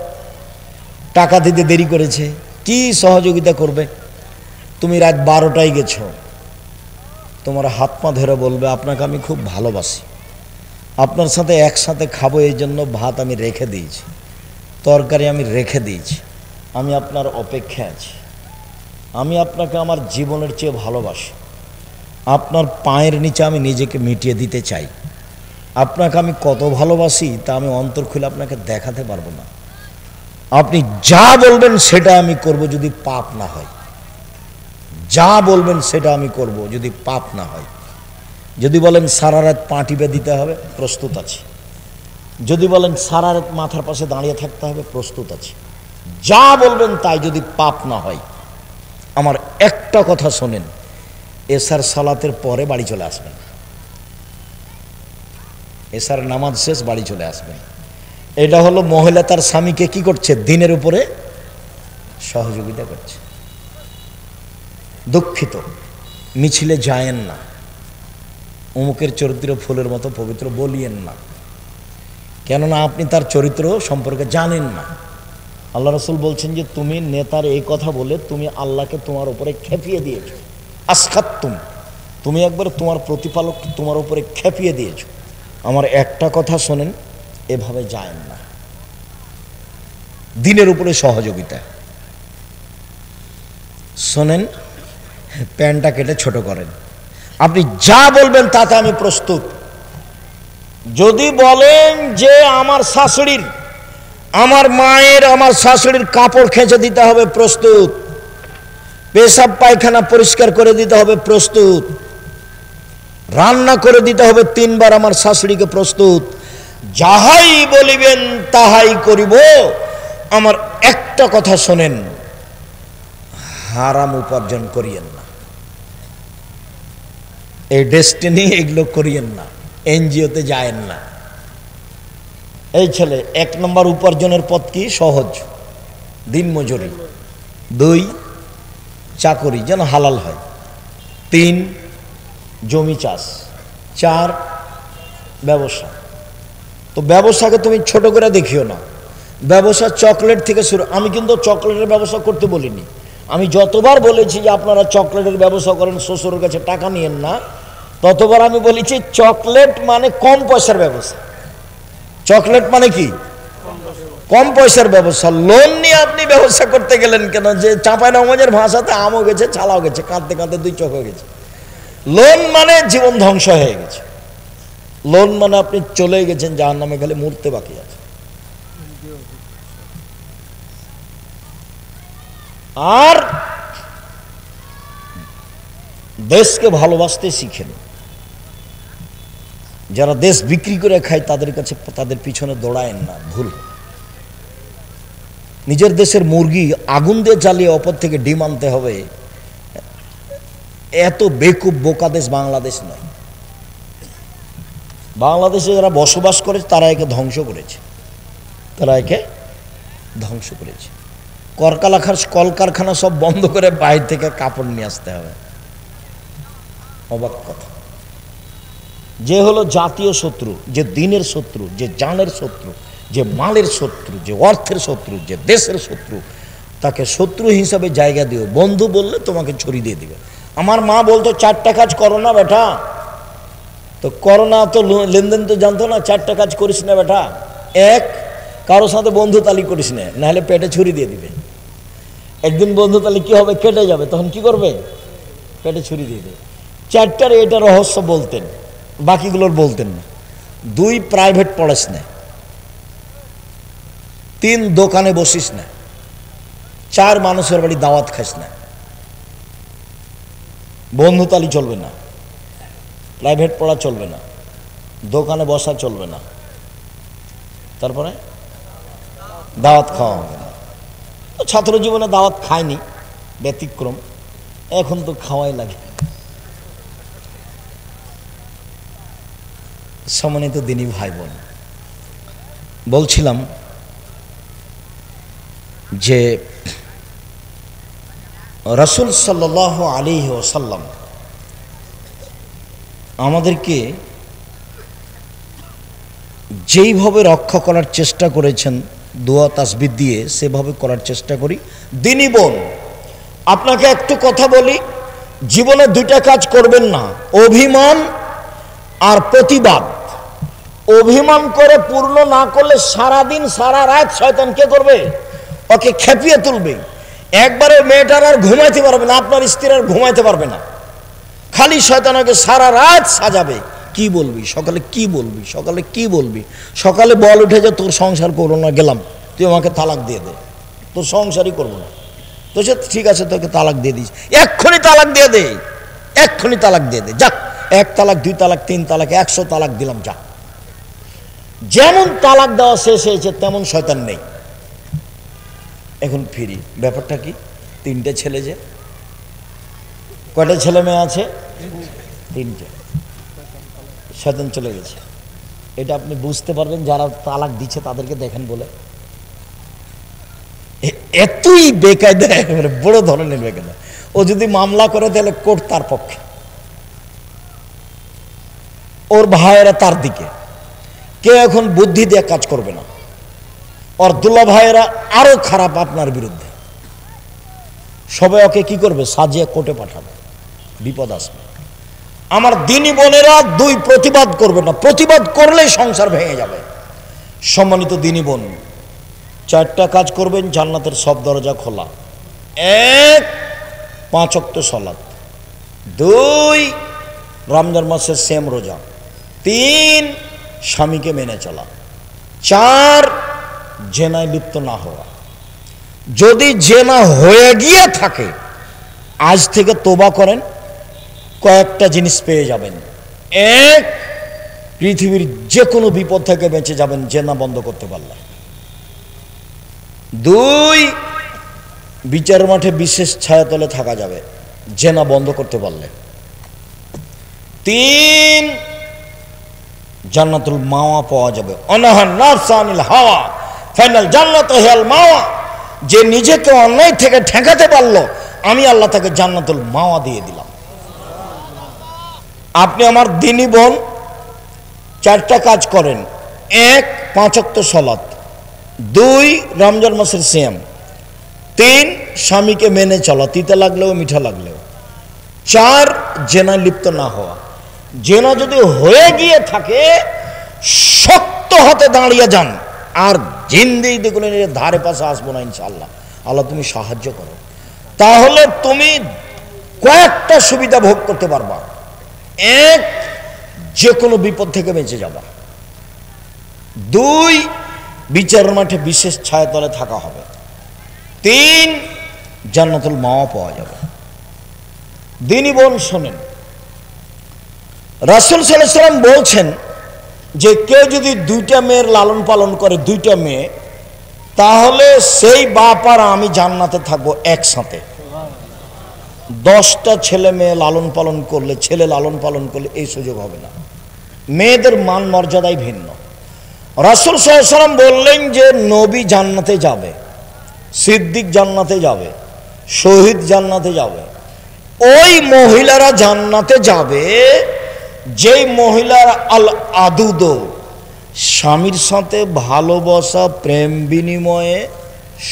টাকা দিতে দেরি করেছে, কি সহযোগিতা করবে? তুমি রাত 12টায় গেছো, তোমার হাত পা ধরে বলবে আপনাকে আমি খুব ভালোবাসি, আপনার সাথে একসাথে খাবো, এই জন্য ভাত আমি রেখে দিয়েছি, তরকারি আমি রেখে দিয়েছি, আমি আপনার অপেক্ষায় আছি, আমি আপনাকে আমার জীবনের চেয়ে ভালোবাসি, আপনার পায়ের নিচে আমি নিজেকে মিটিয়ে দিতে চাই। আপনাকে আমি কত ভালোবাসি তা আমি অন্তর খুলে আপনাকে দেখাতে পারবো না। আপনি যা বলবেন সেটা আমি করব যদি পাপ না হয়, যা বলবেন সেটা আমি করব যদি পাপ না হয়। যদি বলেন সারা রাত পা টিপে দিতে হবে, প্রস্তুত আছি। যদি বলেন সারা রাত মাথার পাশে দাঁড়িয়ে থাকতে হবে, প্রস্তুত আছি। যা বলবেন তাই, যদি পাপ না হয়। আমার একটা কথা শোনেন, এশার সালাতের পরে বাড়ি চলে আসবেন, এশার নামাজ শেষ বাড়ি চলে আসবেন। এটা হলো মহিলা তার স্বামীকে কি করছে? দিনের উপরে সহযোগিতা করছে। দুঃখিত, মিছিলে যায়েন না, অমুকের চরিত্র ফুলের মতো পবিত্র বলিয়েন না, কেননা আপনি তার চরিত্র সম্পর্কে জানেন না। আল্লাহ রসুল বলছেন যে তুমি নেতার এই কথা বলে তুমি আল্লাহকে তোমার উপরে খেপিয়ে দিয়েছ। আসখাত্তুম, তুমি একবার তোমার প্রতিপালক তোমার উপরে খেপিয়ে দিয়েছ। আমার একটা কথা শোনেন, এভাবে যায়েন না, দিনের উপরে সহযোগিতা। শোনেন, প্যান্টটা কেটে ছোট করেন, আপনি যা বলবেন তাতে আমি প্রস্তুত। যদি বলেন যে আমার শাশুড়ির, আমার মায়ের, আমার শাশুড়ির কাপড় খেঁচে দিতে হবে, প্রস্তুত। পেশাব পায়খানা পরিষ্কার করে দিতে হবে, প্রস্তুত। রান্না করে দিতে হবে 3 বার আমার শাশুড়িকে, প্রস্তুত। যাহাই বলিবেন তাহাই করিব। আমার একটা কথা শোনেন, হারাম উপার্জন করিয়েন না, এই ডেস্টিনি এগুলো করিয়েন না, এনজিওতে যায়েন না। এই ছেলে 1 নম্বর উপার্জনের পথ কি? সহজ, দিন মজুরি। 2 চাকরি যেন হালাল হয়। 3 জমি চাষ। 4 ব্যবসা। তো ব্যবসাকে তুমি ছোট করে দেখিও না। ব্যবসা চকলেট থেকে শুরু। আমি কিন্তু চকলেটের ব্যবসা করতে বলিনি। আমি যতবার বলেছি যে আপনারা চকলেটের ব্যবসা করেন, শ্বশুরের কাছে টাকা নিয়েন না, ততবার আমি বলেছি চকলেট মানে কম পয়সার ব্যবসা। চকলেট মানে কি? কম পয়সার ব্যবসা। লোন নিয়ে আপনি ব্যবসা করতে গেলেন কেন? যে চাঁপাইনবাবগঞ্জের ভাষাতে আমও গেছে, ছালাও গেছে, কাঁদতে কাঁদতে দুই চোখ হয়ে গেছে। লোন মানে জীবন ধ্বংস হয়ে গেছে। লোন মানে আপনি চলে গেছেন জাহান্নামে, খালি মরতে বাকি আছে। আর দেশকে ভালোবাসতে শিখেন। যারা দেশ বিক্রি করে খায় তাদের কাছে, তাদের পিছনে দৌড়ায়েন না, ভুল। নিজের দেশের মুরগি আগুন দিয়ে জ্বালিয়ে অপর থেকে ডিম আনতে হবে, এত বেকুব বোকা দেশ বাংলাদেশ নয়। বাংলাদেশে যারা বসবাস করে তারা একে ধ্বংস করেছে, তারা একে ধ্বংস করেছে। কলকারখানা সব বন্ধ করে বাইরে থেকে কাপড় নিয়ে আসতে হবে। অবাক কথা। যে হলো জাতীয় শত্রু, যে দিনের শত্রু, যে জানের শত্রু, যে মালের শত্রু, যে অর্থের শত্রু, যে দেশের শত্রু, তাকে শত্রু হিসাবে জায়গা দিও। বন্ধু বললে তোমাকে ছড়ি দিয়ে দিবে। আমার মা বলতো 4টা কাজ করো না বেটা। তো করোনা তো লেনদেন তো জানতো না, 4টা কাজ করিস না বেটা। এক, কারো সাথে বন্ধু তালি করিস না, নাহলে পেটে ছুরি দিয়ে দিবে। একদিন বন্ধু তালি কি হবে, কেটে যাবে, তখন কি করবে? পেটে ছুরি দিয়ে দেবে। 4টার এটা রহস্য বলতেন, বাকিগুলোর বলতেন না। 2, প্রাইভেট পড়াস না। 3, দোকানে বসিস না। 4, মানুষের বাড়ি দাওয়াত খাস না। বন্ধু তালি চলবে না, প্রাইভেট পড়া চলবে না, দোকানে বসা চলবে না, তারপরে দাওয়াত খাওয়া হবে না। তো ছাত্র জীবনে দাওয়াত খায়নি, ব্যতিক্রম। এখন তো খাওয়াই লাগে। সম্মানিত দিনী ভাই বোন, বলছিলাম যে রাসূল সাল্লাল্লাহু আলাইহি ওয়াসাল্লাম আমাদেরকে যেইভাবে রক্ষা করার চেষ্টা করেছেন দোয়া তাসবিহ দিয়ে, সেভাবে করার চেষ্টা করি। দিনী বোন, আপনাকে একটু কথা বলি, জীবনে 2টা কাজ করবেন না, অভিমান আর প্রতিবাদ। অভিমান করে পূর্ণ না করলে সারাদিন সারা রাত শয়তান কে করবে? ওকে খেপিয়ে তুলবে। একবারে মেয়েটার আর ঘুমাইতে পারবে না, আপনার স্ত্রী আর ঘুমাইতে পারবে না। খালি শয়তান ওকে সারা রাত সাজাবে। কি বলবি সকালে, কি বলবি সকালে, কি বলবি সকালে? বল উঠে যে তোর সংসার করবো না, গেলাম, তুই আমাকে তালাক দিয়ে দে, তোর সংসারই করবো না। তো সে ঠিক আছে, তোকে তালাক দিয়ে দিস, এক্ষুনি তালাক দিয়ে দে, এক্ষুনি তালাক দিয়ে দে, যা। 1 তালাক, 2 তালাক, 3 তালাক, 100 তালাক দিলাম, যা। যেমন তালাক দেওয়া শেষ হয়েছে তেমন শয়তান নেই। এখন ফিরি, ব্যাপারটা কি? 3টে ছেলে, যে কয়টা ছেলে মেয়ে আছে? 3টে। শয়তান চলে গেছে। এটা আপনি বুঝতে পারবেন যারা তালাক দিচ্ছে তাদেরকে দেখেন বলে। এতই বেকায়দা, মানে বড় ধরনের বেকায়দা। ও যদি মামলা করে তাহলে কোর্ট তার পক্ষে, ওর ভাইয়েরা তার দিকে। কেউ এখন বুদ্ধি দিয়ে কাজ করবে না। ওর দুলা ভাইয়েরা আরো খারাপ আপনার বিরুদ্ধে। সবাই ওকে কি করবে? সাজিয়ে কোর্টে পাঠাবে, বিপদ আসবে। আমার দিনী বোনেরা 2, প্রতিবাদ করবে না। প্রতিবাদ করলেই সংসার ভেঙে যাবে। সম্মানিত দিনী বোন, 4টা কাজ করবেন, জান্নাতের সব দরজা খোলা। 1, 5 ওয়াক্ত সালাত। 2, রমজান মাসের সেম রোজা। 3, স্বামীকে মেনে চলা। 4, জেনায় লিপ্ত না হওয়া। যদি জেনা হয়ে গিয়ে থাকে, আজ থেকে তোবা করেন, কয়েকটা জিনিস পেয়ে যাবেন। 1, পৃথিবীর যে কোনো বিপদ থেকে বেঁচে যাবেন জেনা বন্ধ করতে পারলে। 2, বিচার মাঠে বিশেষ ছায়াতলে থাকা যাবে জেনা বন্ধ করতে পারলে। 3, জান্নাতুল মাওয়া পাওয়া যাবে। অনাহান নাফস আনিল হাওয়া ফাইনাল জান্নাতু হিয়াল মাওয়া। যে নিজেকে অন্যায় থেকে ঠেকাতে পারলো, আমি আল্লাহ তাকে জান্নাতুল মাওয়া দিয়ে দিলাম। আপনি আমার দিনী বোন 4টা কাজ করেন। 1, 5 ওয়াক্ত সালাত। 2, রমজান মাসের সিয়াম। 3, স্বামীকে মেনে চলা, তিতা লাগলেও মিঠা লাগলেও। 4, জেনায় লিপ্ত না হওয়া। জেনা যদি হয়ে গিয়ে থাকে শক্ত হাতে দাঁড়িয়ে যান, আর জিন্দেগি কোনো ধারে পাশে আসবো না ইনশাআল্লাহ। আল্লাহ তুমি সাহায্য করো, তাহলে তুমি কয়েকটা সুবিধা ভোগ করতে পারবা। এক, যে কোনো বিপদ থেকে বেঁচে যাবা। দুই, বিচারের মাঠে বিশেষ ছায়াতলে থাকা হবে। তিন, জান্নাতুল মাওয়া পাওয়া যাবে। দিনই বোন শোনেন, রাসূল সাল্লাল্লাহু আলাইহি ওয়াসাল্লাম বলছেন যে কেউ যদি দুইটা মেয়ের লালন পালন করে, দুইটা মেয়ে, তাহলে সেই বাপ আর আমি জান্নাতে থাকবো একসাথে। 10টা ছেলে মেয়ে লালন পালন করলে, ছেলে লালন পালন করলে এই সুযোগ হবে না। মেয়েদের মান মর্যাদাই ভিন্ন। রাসূল সাল্লাল্লাহু আলাইহি ওয়াসাল্লাম বললেন যে নবী জান্নাতে যাবে, সিদ্দিক জান্নাতে যাবে, শহীদ জান্নাতে যাবে। ওই মহিলারা জান্নাতে যাবে যেই মহিলার আল আদুদ, স্বামীর সাথে ভালোবাসা প্রেম বিনিময়ে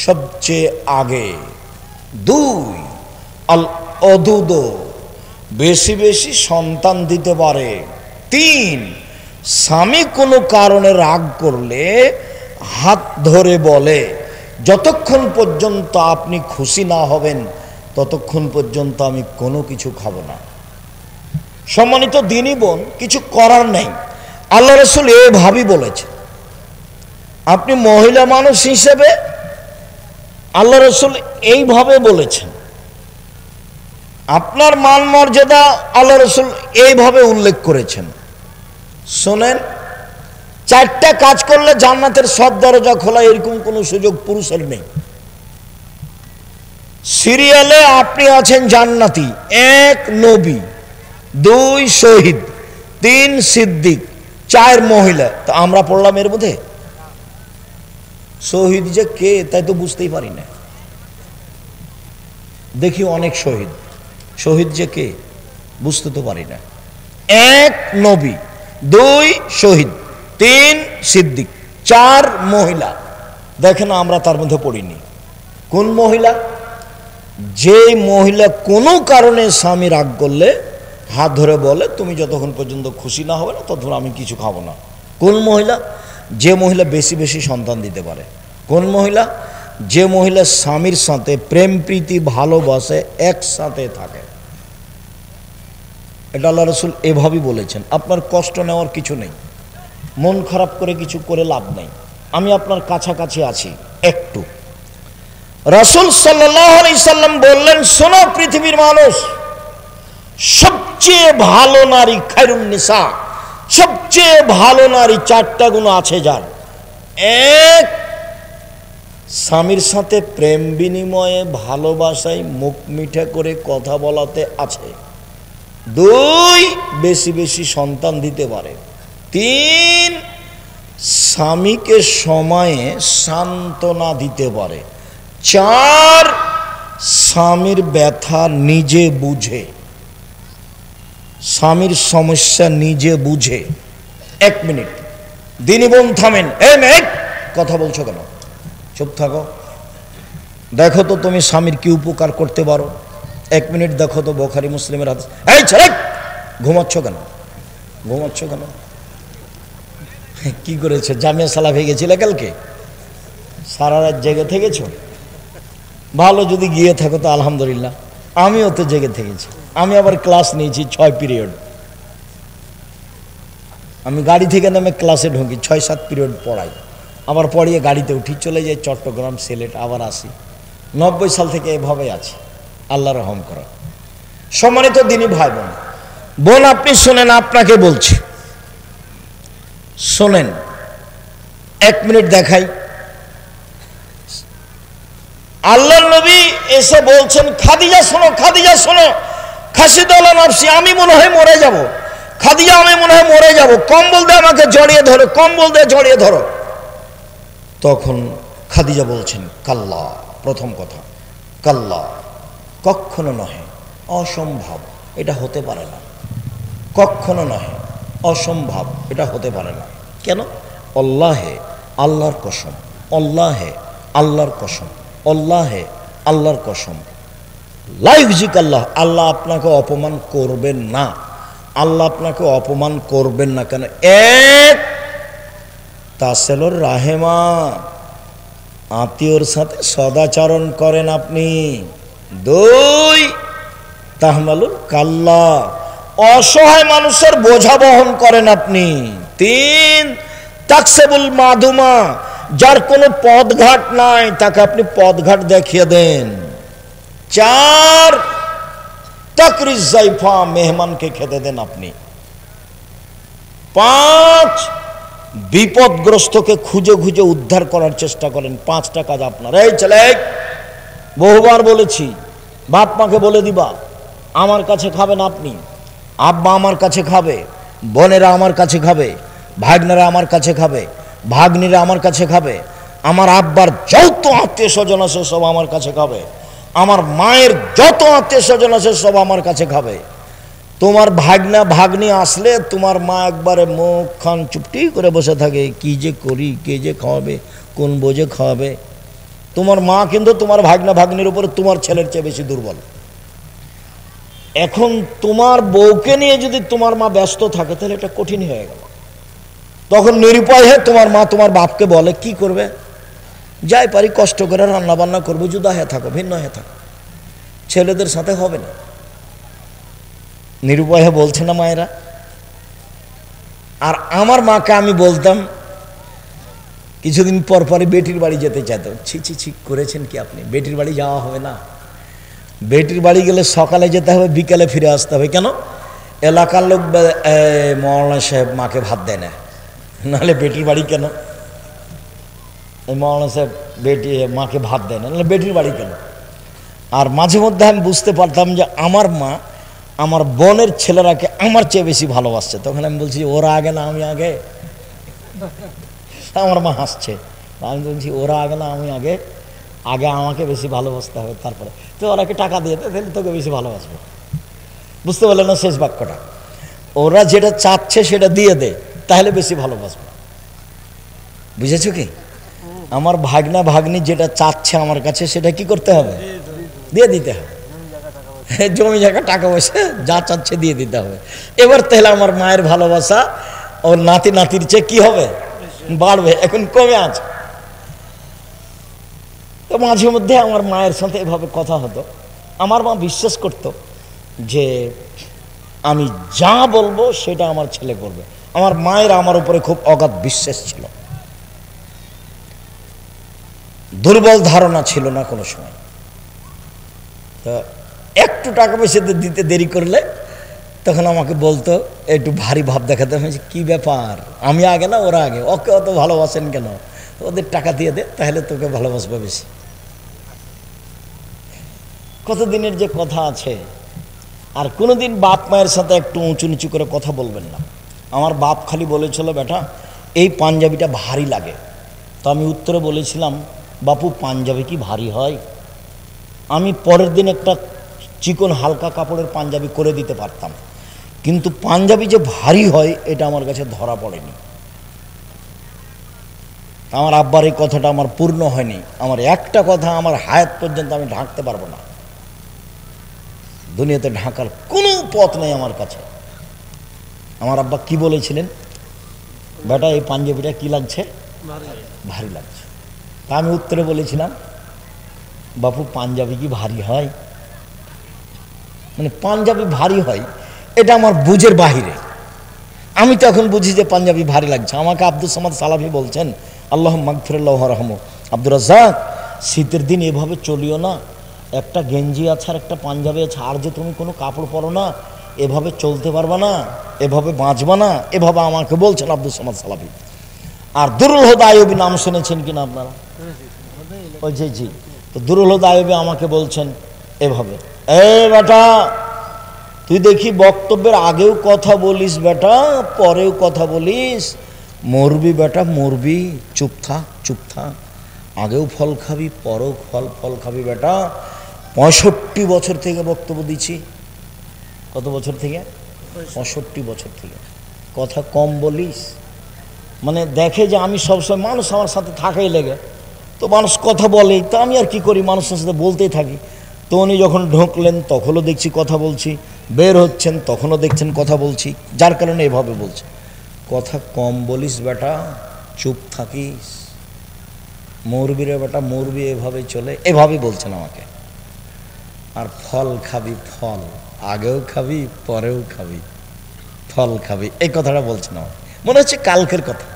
সবচেয়ে আগে। দুই, আল অদুদ, বেশি বেশি সন্তান দিতে পারে। তিন, স্বামী কোনো কারণে রাগ করলে হাত ধরে বলে যতক্ষণ পর্যন্ত আপনি খুশি না হবেন ততক্ষণ পর্যন্ত আমি কোনো কিছু খাবো না। সম্মানিত দিনী বোন, কিছু করার নেই, আল্লাহ রাসূল এভাবেই বলেছে। আপনি মহিলা মানুষ হিসেবে আল্লাহ রাসূল এইভাবে বলেছেন, আপনার মান মর্যাদা আল্লাহ রাসূল এইভাবে উল্লেখ করেছেন। শোনেন, 4টা কাজ করলে জান্নাতের সব দরজা খোলা, এরকম কোনো সুযোগ পুরুষের নেই। সিরিয়ালে আপনি আছেন জান্নাতি। 1, নবী। 2, শহীদ। 3, সিদ্দিক। 4, মহিলা। তো আমরা পড়লাম এর মধ্যে। শহীদ যে কে তাই তো বুঝতেই পারি না। দেখি অনেক শহীদ, শহীদ যে কে বুঝতে তো পারি না। 1, নবী। 2, শহীদ। 3, সিদ্দিক। 4, মহিলা। দেখেন আমরা তার মধ্যে পড়িনি। কোন মহিলা? যে মহিলা কোনো কারণে স্বামী রাগ করলে হাত ধরে বলে তুমি যতক্ষণ পর্যন্ত খুশি না হবে না ততক্ষণ আমি কিছু খাবো না। কোন মহিলা? যে মহিলা বেশি বেশি সন্তান দিতে পারে। কোন মহিলা? যে মহিলা স্বামীর সাথে প্রেম প্রীতি ভালোবাসে একসাথে থাকে। এটা আল্লাহ রাসূল এভাবেই বলেছেন। আপনার কষ্ট নেওয়ার কিছু নেই, মন খারাপ করে কিছু করে লাভ নেই। আমি আপনার কাছাকাছি আছি একটু। রাসূল সাল্লাল্লাহু আলাইহি সাল্লাম বললেন, শোনো পৃথিবীর মানুষ, সবচেয়ে ভালো নারী খায়রুন নিসা, সবচেয়ে ভালো নারী 4টা গুণ আছে যার। 1, স্বামীর সাথে প্রেম বিনিময়ে ভালোবাসায় মুখ মিঠা করে কথা বলাতে আছে। 2, বেশি বেশি সন্তান দিতে পারে। 3, স্বামীকে সময়ে সান্ত্বনা দিতে পারে। 4, স্বামীর ব্যথা নিজে বুঝে, স্বামীর সমস্যা নিজে বুঝে। 1 মিনিট, দিনী বোন থামেন। এই মেয়ে কথা বলছো কেন? চুপ থাকো। দেখো তো তুমি স্বামীর কি উপকার করতে পারো। 1 মিনিট দেখো তো বুখারী মুসলিমের হাদিস। এই ছেলে ঘুমাচ্ছ কেন? ঘুমাচ্ছ কেন? কি করেছে? জামিয়া সালাফে গেছিলে কালকে? সারা রাত জেগে থেকেছ? ভালো, যদি গিয়ে থাকো তো আলহামদুলিল্লাহ। আমিও তো জেগে থেকেছি। আমি আবার ক্লাস নিয়েছি 6 পিরিয়ড। আমি গাড়ি থেকে নেমে ক্লাসে ঢুকি, 6-7 পিরিয়ড পড়াই, আবার পড়িয়ে গাড়িতে উঠি, চলে যাই চট্টগ্রাম, সিলেট, আবার আসি। 90 সাল থেকে এভাবেই আছি। আল্লাহ রহম করো। সম্মানিত দিনী ভাই বোন, বোন আপনি শোনেন, আপনাকে বলছি শোনেন। 1 মিনিট দেখাই। আল্লাহর নবী এসে বলছেন, খাদিজা শোনো, খাদিজা শোনো, খাসিদাল্লাহ নাফসি, আমি মনে হয় মরে যাব। খাদিজা, আমি মনে হয় মরে যাব, কম্বল দিয়ে আমাকে জড়িয়ে ধরো, কম্বল দিয়ে জড়িয়ে ধরো। তখন খাদিজা বলছেন, কাল্লা, প্রথম কথা কাল্লা, কখনো নহে, অসম্ভব, এটা হতে পারে না। কখনো নহে, অসম্ভব, এটা হতে পারে না। কেন? আল্লাহে, আল্লাহর কসম, আল্লাহে, আল্লাহর কসম, আল্লাহে, আল্লাহর কসম, লাইফজিক আল্লাহ, আল্লাহ আপনাকে অপমান করবেন না। আল্লাহ আপনাকে অপমান করবেন না কেন? এক, তাসেলুর রাহেমা, আত্মীয়র সাথে সদাচরণ করেন আপনি। দুই, তাহমালুল কাল্লা, অসহায় মানুষের বোঝা বহন করেন আপনি। তিন, তাকসেবুল মাদুমা, যার কোনো পথঘাট নাই তাকে আপনি পথঘাট দেখিয়ে দেন। চার, তাকরিজ জাইফা, মেহমানকে খেতে দেন আপনি। পাঁচ, বিপদগ্রস্তকে খুঁজে খুঁজে উদ্ধার করার চেষ্টা করেন। পাঁচটা কাজ আপনার। এই ছেলে, বহুবার বলেছি, বাপ মাকে বলে দিবা আমার কাছে খাবেন আপনি, আব্বা আমার কাছে খাবে, বোনেরা আমার কাছে খাবে, ভাগ্নেরা আমার কাছে খাবে, ভাগ্নিরা আমার কাছে খাবে, আমার আব্বার যত আত্মীয় স্বজন আছে সব আমার কাছে খাবে, আমার মায়ের যত আত্মীয় স্বজন আছে সব আমার কাছে খাবে। তোমার ভাগনা ভাগ্নি আসলে তোমার মা একবারে মুখ খান চুপটি করে বসে থাকে, কি যে করি, কে যে খাওয়াবে, কোন বোঝে খাওয়াবে। তোমার মা কিন্তু তোমার ভাগনা ভাগ্নির উপরে তোমার ছেলের চেয়ে বেশি দুর্বল। এখন তোমার বউকে নিয়ে যদি তোমার মা ব্যস্ত থাকে তাহলে এটা কঠিন হয়ে গেল। তখন নিরুপায় হয়ে তোমার মা তোমার বাপকে বলে, কি করবে, যাই পারি কষ্ট করে রান্না বান্না করবো, জুদা হয়ে থাকো, ভিন্ন হয়ে থাকো, ছেলেদের সাথে হবে না। নিরুপায় হয়ে বলছে না মায়েরা? আর আমার মাকে আমি বলতাম কিছুদিন পর পরে বেটির বাড়ি যেতে চাইতাম, ছি ছি ছি করেছেন কি আপনি, বেটির বাড়ি যাওয়া হবে না। বেটির বাড়ি গেলে সকালে যেতে হবে, বিকালে ফিরে আসতে হবে। কেন? এলাকার লোক মৌলানা সাহেব মাকে ভাত দেয় না, নাহলে বেটির বাড়ি কেন? এই মৌলানা সাহেব মাকে ভাত দেয় না, নাহলে বেটির বাড়ি কেন? আর মাঝে মধ্যে আমি বুঝতে পারতাম যে আমার মা আমার বোনের ছেলেরাকে আমার চেয়ে বেশি ভালোবাসছে। তখন আমি বলছি, ওরা আগে না আমি আগে? আমার মা হাসছে। আমি বলছি, ওরা আগে না আমি আগে? আগে আমাকে বেশি ভালোবাসতে হবে, তারপরে তো ওরাকে টাকা দিয়ে দেয়, তাহলে তোকে বেশি ভালোবাসবো। বুঝতে পারলে না শেষ বাক্যটা? ওরা যেটা চাচ্ছে সেটা দিয়ে দে, তাহলে বেশি ভালোবাসবো। বুঝেছো কি? আমার ভাগনা ভাগ্নি যেটা চাচ্ছে আমার কাছে সেটা কি করতে হবে? দিয়ে দিতে হবে। জমি জায়গা টাকা পয়সা যা চাচ্ছে দিয়ে দিতে হবে। এবার তাহলে আমার মায়ের ভালোবাসা ওর নাতি নাতির চেয়ে কি হবে? বাড়বে। এখন কমে আছে। তো মাঝে মধ্যে আমার মায়ের সাথে এভাবে কথা হতো। আমার মা বিশ্বাস করত যে আমি যা বলবো সেটা আমার ছেলে করবে। আমার মায়ের আমার উপরে খুব অগাধ বিশ্বাস ছিল, দুর্বল ধারণা ছিল না কোনো সময়। তো একটু টাকা পয়সা দিতে দেরি করলে তখন আমাকে বলতো, একটু ভারী ভাব দেখাতে, হয়েছে কি ব্যাপার, আমি আগে না ওরা আগে, ওকে অত ভালোবাসেন কেন, ওদের টাকা দিয়ে দে, তাহলে তোকে ভালোবাসবে বেশি। কতদিনের যে কথা আছে। আর কোনোদিন বাপ মায়ের সাথে একটু উঁচু নিচু করে কথা বলবেন না। আমার বাপ খালি বলেছিল, বেটা এই পাঞ্জাবিটা ভারী লাগে। তো আমি উত্তরে বলেছিলাম, বাপু পাঞ্জাবি কি ভারী হয়? আমি পরের দিন একটা চিকন হালকা কাপড়ের পাঞ্জাবি করে দিতে পারতাম, কিন্তু পাঞ্জাবি যে ভারী হয় এটা আমার কাছে ধরা পড়েনি। আমার আব্বার এই কথাটা আমার পূর্ণ হয়নি। আমার একটা কথা আমার হায়াত পর্যন্ত আমি ঢাকতে পারবো না। দুনিয়াতে ঢাকার কোনো পথ নেই আমার কাছে। আমার আব্বা কি বলেছিলেন, বেটা এই পাঞ্জাবিটা কি লাগছে? ভারী লাগছে। তা আমি উত্তরে বলেছিলাম, বাপু পাঞ্জাবি কি ভারী হয়? মানে পাঞ্জাবি ভারী হয় এটা আমার বুঝের বাহিরে। আমি তো এখন বুঝি যে পাঞ্জাবি ভারী লাগছে। আমাকে আব্দুল সামাদ সালাফি বলছেন, আল্লাহ মাগফিরাল্লাহু রহমু, আব্দুর রাজ্জাক শীতের দিন এভাবে চলিও না, একটা গেঞ্জি আছে আর একটা পাঞ্জাবি আছে, আর যে তুমি কোনো কাপড় পরো না, এভাবে চলতে পারবা না, এভাবে বাঁচবা না, এভাবে আমাকে বলছেন আব্দুল সামাদ সালাফি। আর দুরুল হুদা আইয়ুবী নাম শুনেছেন কিনা আপনারা? ওই জি। তো দুরুল হুদা আইয়ুবী আমাকে বলছেন এভাবে, এই বেটা তুই দেখি বক্তব্যের আগেও কথা বলিস বেটা, পরেও কথা বলিস, মরবি বেটা মরবি, চুপ থাক, আগেও ফল খাবি পরেও ফল খাবি বেটা। 65 বছর থেকে বক্তব্য দিচ্ছি। কত বছর থেকে? 65 বছর থেকে। কথা কম বলিস, মানে দেখে যে আমি সবসময়, মানুষ আমার সাথে থাকাই লেগে, তো মানুষ কথা বলেই, তো আমি আর কি করি, মানুষের সাথে বলতেই থাকি। তো উনি যখন ঢুকলেন তখনও দেখছি কথা বলছি, বের হচ্ছেন তখনও দেখছেন কথা বলছি, যার কারণে এভাবে বলছে, কথা কম বলিস বেটা, চুপ থাকিস, মরবি রে বেটা মরবি, এভাবে চলে, এভাবে বলছেন আমাকে। আর ফল খাবি, ফল আগেও খাবি পরেও খাবি, ফল খাবি, এই কথাটা বলছেন আমার, মনে হচ্ছে কালকের কথা,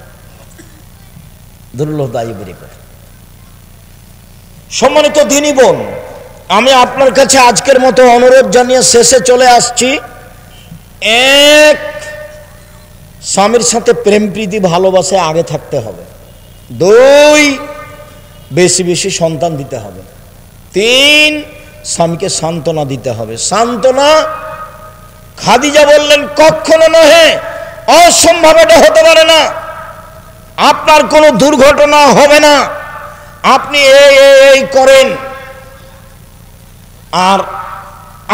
দুর্লভ দায়ী কথা। সম্মানিত দিনী বোন, আমি আপনার কাছে আজকের মতো অনুরোধ জানিয়ে শেষে চলে আসছি। এক, স্বামীর সাথে প্রেম প্রীতি ভালোবাসে আগে থাকতে হবে। দুই, বেশি বেশি সন্তান দিতে হবে। তিন, স্বামীকে সান্ত্বনা দিতে হবে। সান্ত্বনা, খাদিজা বললেন কখনো নহে, অসম্ভব, এটা হতে পারে না, আপনার কোনো দুর্ঘটনা হবে না, আপনি এই করেন। আর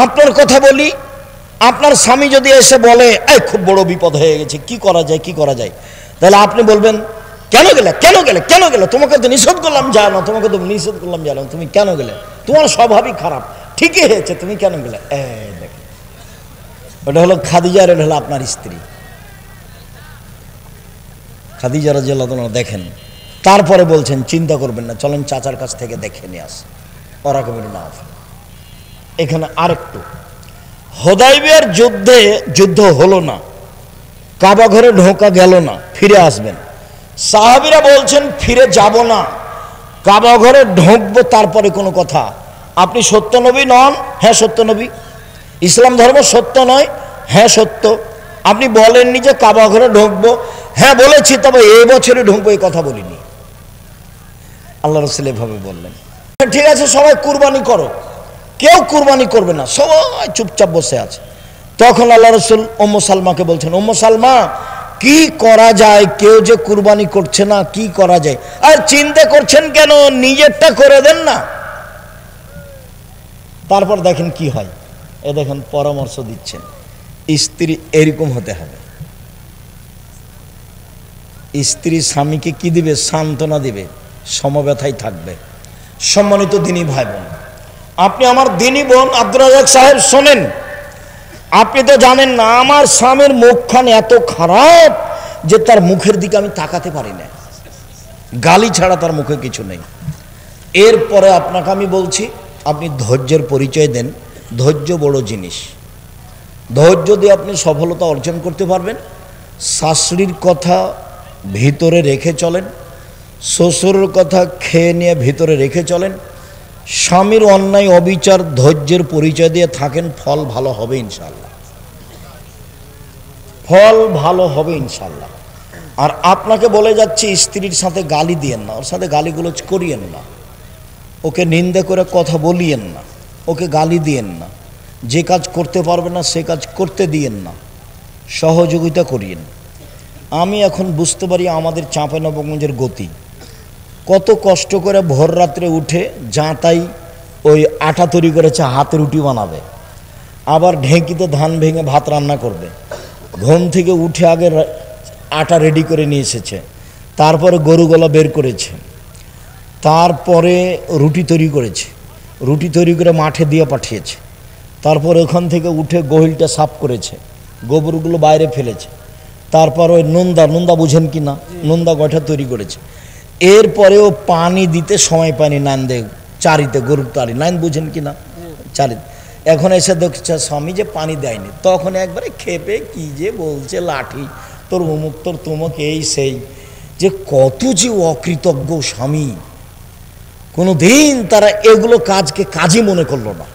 আপনার কথা বলি, আপনার স্বামী যদি এসে বলে এই খুব বড় বিপদ হয়ে গেছে, কি করা যায় কি করা যায়, তাহলে আপনি বলবেন কেন গেলে কেন গেলে কেন গেলে, তোমাকে তো নিষেধ করলাম যায় না, তোমাকে তো নিষেধ করলাম যায় না, তুমি কেন গেলে, তোমার স্বভাবই খারাপ, ঠিকই হয়েছে, তুমি কেন গেলে। দেখেন, ওটা হলো খাদিজা, এটা হলো আপনার স্ত্রী খাদিজা রাদিয়াল্লাহু আনহা। দেখেন, তারপরে বলছেন চিন্তা করবেন না, চলেন চাচার কাছ থেকে দেখে নিয়ে আস, ওরা কমিটি না। এখানে আরেকটু, হুদায়বিয়ার যুদ্ধ হলো না, কাবা ঘরে ঢোকা গেল না, ফিরে আসবেন। সাহাবীরা বলছেন ফিরে যাব না, কাবা ঘরে ঢুকবো, তারপরে কোনো কথা। আপনি সত্য নবী নন? হ্যাঁ সত্য নবী। ইসলাম ধর্ম সত্য নয়? হ্যাঁ সত্য। আপনি বলেননি যে কাবা ঘরে ঢুকবো? হ্যাঁ বলেছি, তবে এই বছরে ঢুকবো, এই কথা বলিনি। আল্লাহ রাসূল এভাবে বললেন। ঠিক আছে, সবাই কুরবানি করো। কেউ কুরবানি করবে না, সবাই চুপচাপ বসে আছে। তখন আল্লাহ রাসূল উম্মু সালমাকে বলছেন, উম্মু সালমা, কি করা যায়, কেউ যে কুরবানি করছে না, কি করা যায়? আর চিন্তা করছেন কেন, নিজেরটা করে দেন না। তারপর দেখেন কি হয়, এ দেখেন পরামর্শ দিচ্ছেন, স্ত্রী এরকম হতে হবে। স্ত্রী স্বামীকে কি দিবে? সান্ত্বনা দিবে, সমব্যথায় থাকবে। সম্মানিত দিনী ভাই বোন, আপনি আমার দিনী বোন আব্দুর রাজ্জাক সাহেব শোনেন, আপনি তো জানেন না আমার স্বামীর মুখখান এত খারাপ যে তার মুখের দিকে আমি তাকাতে পারি না, গালি ছাড়া তার মুখে কিছু নেই। এরপরে আপনাকে আমি বলছি, আপনি ধৈর্যের পরিচয় দেন। ধৈর্য বড় জিনিস, ধৈর্য দিয়ে আপনি সফলতা অর্জন করতে পারবেন। শাশুড়ির কথা ভিতরে রেখে চলেন, শ্বশুরের কথা খেয়ে নিয়ে ভিতরে রেখে চলেন। স্বামীর অন্যায় অবিচার ধৈর্যের পরিচয় দিয়ে থাকেন, ফল ভালো হবে ইনশাল্লাহ, ফল ভালো হবে ইনশাল্লাহ। আর আপনাকে বলে যাচ্ছি, স্ত্রীর সাথে গালি দিয়েন না, ওর সাথে গালিগুলোজ করিয়েন না, ওকে নিন্দা করে কথা বলিয়েন না, ওকে গালি দিয়েন না, যে কাজ করতে পারবে না সে কাজ করতে দিয়েন না, সহযোগিতা করিয়েন। আমি এখন বুঝতে পারি আমাদের চাঁপাইনবাবগঞ্জের গতি, কত কষ্ট করে ভোর রাত্রে উঠে যাতাই ওই আটা তৈরি করেছে, হাতে রুটি বানাবে, আবার ঢেঁকিতে ধান ভেঙে ভাত রান্না করবে। ঘুম থেকে উঠে আগে আটা রেডি করে নিয়ে এসেছে, তারপরে গরুগলা বের করেছে, তারপরে রুটি তৈরি করেছে, রুটি তৈরি করে মাঠে দিয়ে পাঠিয়েছে, তারপর ওখান থেকে উঠে গহিলটা সাফ করেছে, গোবরগুলো বাইরে ফেলেছে, তারপর ওই নোন্দা বুঝেন কি না, নোন্দা গঠা তৈরি করেছে। এরপরেও পানি দিতে সময় পায়নি, নাইন দে চারিতে, গরুর তারি নাইন বুঝেন কি না, চারিতে। এখন এসে দেখছে স্বামী যে পানি দেয়নি, তখন একবারে খেপে কি যে বলছে, লাঠি তোর অমুক তোর তমুক এই সেই, যে কত যে অকৃতজ্ঞ স্বামী। কোনো দিন তারা এগুলো কাজকে কাজই মনে করলো না,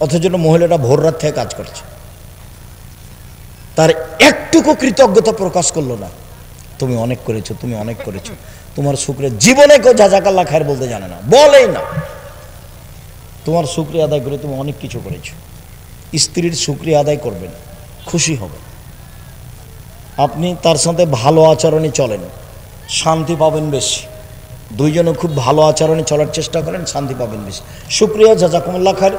অথচ মহিলাটা ভোর রাত থেকে কাজ করছে, তার একটুকু কৃতজ্ঞতা প্রকাশ করলো না। তুমি অনেক করেছো, তুমি অনেক করেছো, তোমার শুকরিয়া। জীবনে কেউ জাযাকাল্লাহ খায়ের বলতে জানে না, বলেই না। তোমার শুকরিয়া আদায় করে তুমি অনেক কিছু করেছো। স্ত্রীর শুকরিয়া আদায় করবেন, খুশি হবে। আপনি তার সাথে ভালো আচরণে চলেন, শান্তি পাবেন বেশি। দুইজনে খুব ভালো আচরণে চলার চেষ্টা করেন, শান্তি পাবেন বেশি। শুকরিয়া, জাযাকুমুল্লাহ খায়ের।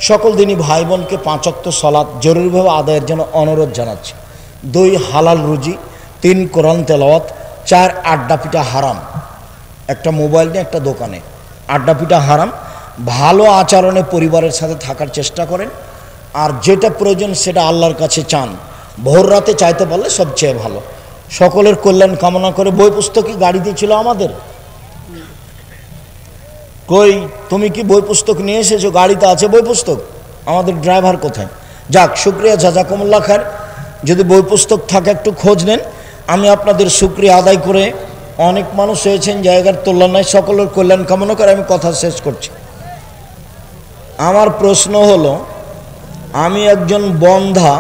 সকল দিনই ভাই বোনকে 5 ওয়াক্ত সালাত জরুরিভাবে আদায়ের জন্য অনুরোধ জানাচ্ছি। 2 হালাল রুজি, 3 কোরআন তেলাওয়াত, 4 আড্ডা পিটা হারাম। একটা মোবাইল নিয়ে একটা দোকানে আড্ডা পিটা হারাম। ভালো আচরণে পরিবারের সাথে থাকার চেষ্টা করেন। আর যেটা প্রয়োজন সেটা আল্লাহর কাছে চান। ভোর রাতে চাইতে পারলে সবচেয়ে ভালো। সকলের কল্যাণ কামনা করে। বই পুস্তকই গাড়িতে ছিল আমাদের? কই, তুমি কি বই পুস্তক নিয়ে এসেছো? গাড়িতে আছে বই পুস্তক? আমাদের ড্রাইভার কোথায়? যাক, শুক্রিয়া, জাজাকুমুল্লাহ খায়ের। যদি বই পুস্তক থাকে একটু খোঁজ নেন। আমি আপনাদের শুক্রিয়া আদায় করে, অনেক মানুষ হয়েছেন, জায়গার তুলনা নাই, সকলের কল্যাণ কামনা করে আমি কথা শেষ করছি। আমার প্রশ্ন হলো, আমি একজন বন্ধা,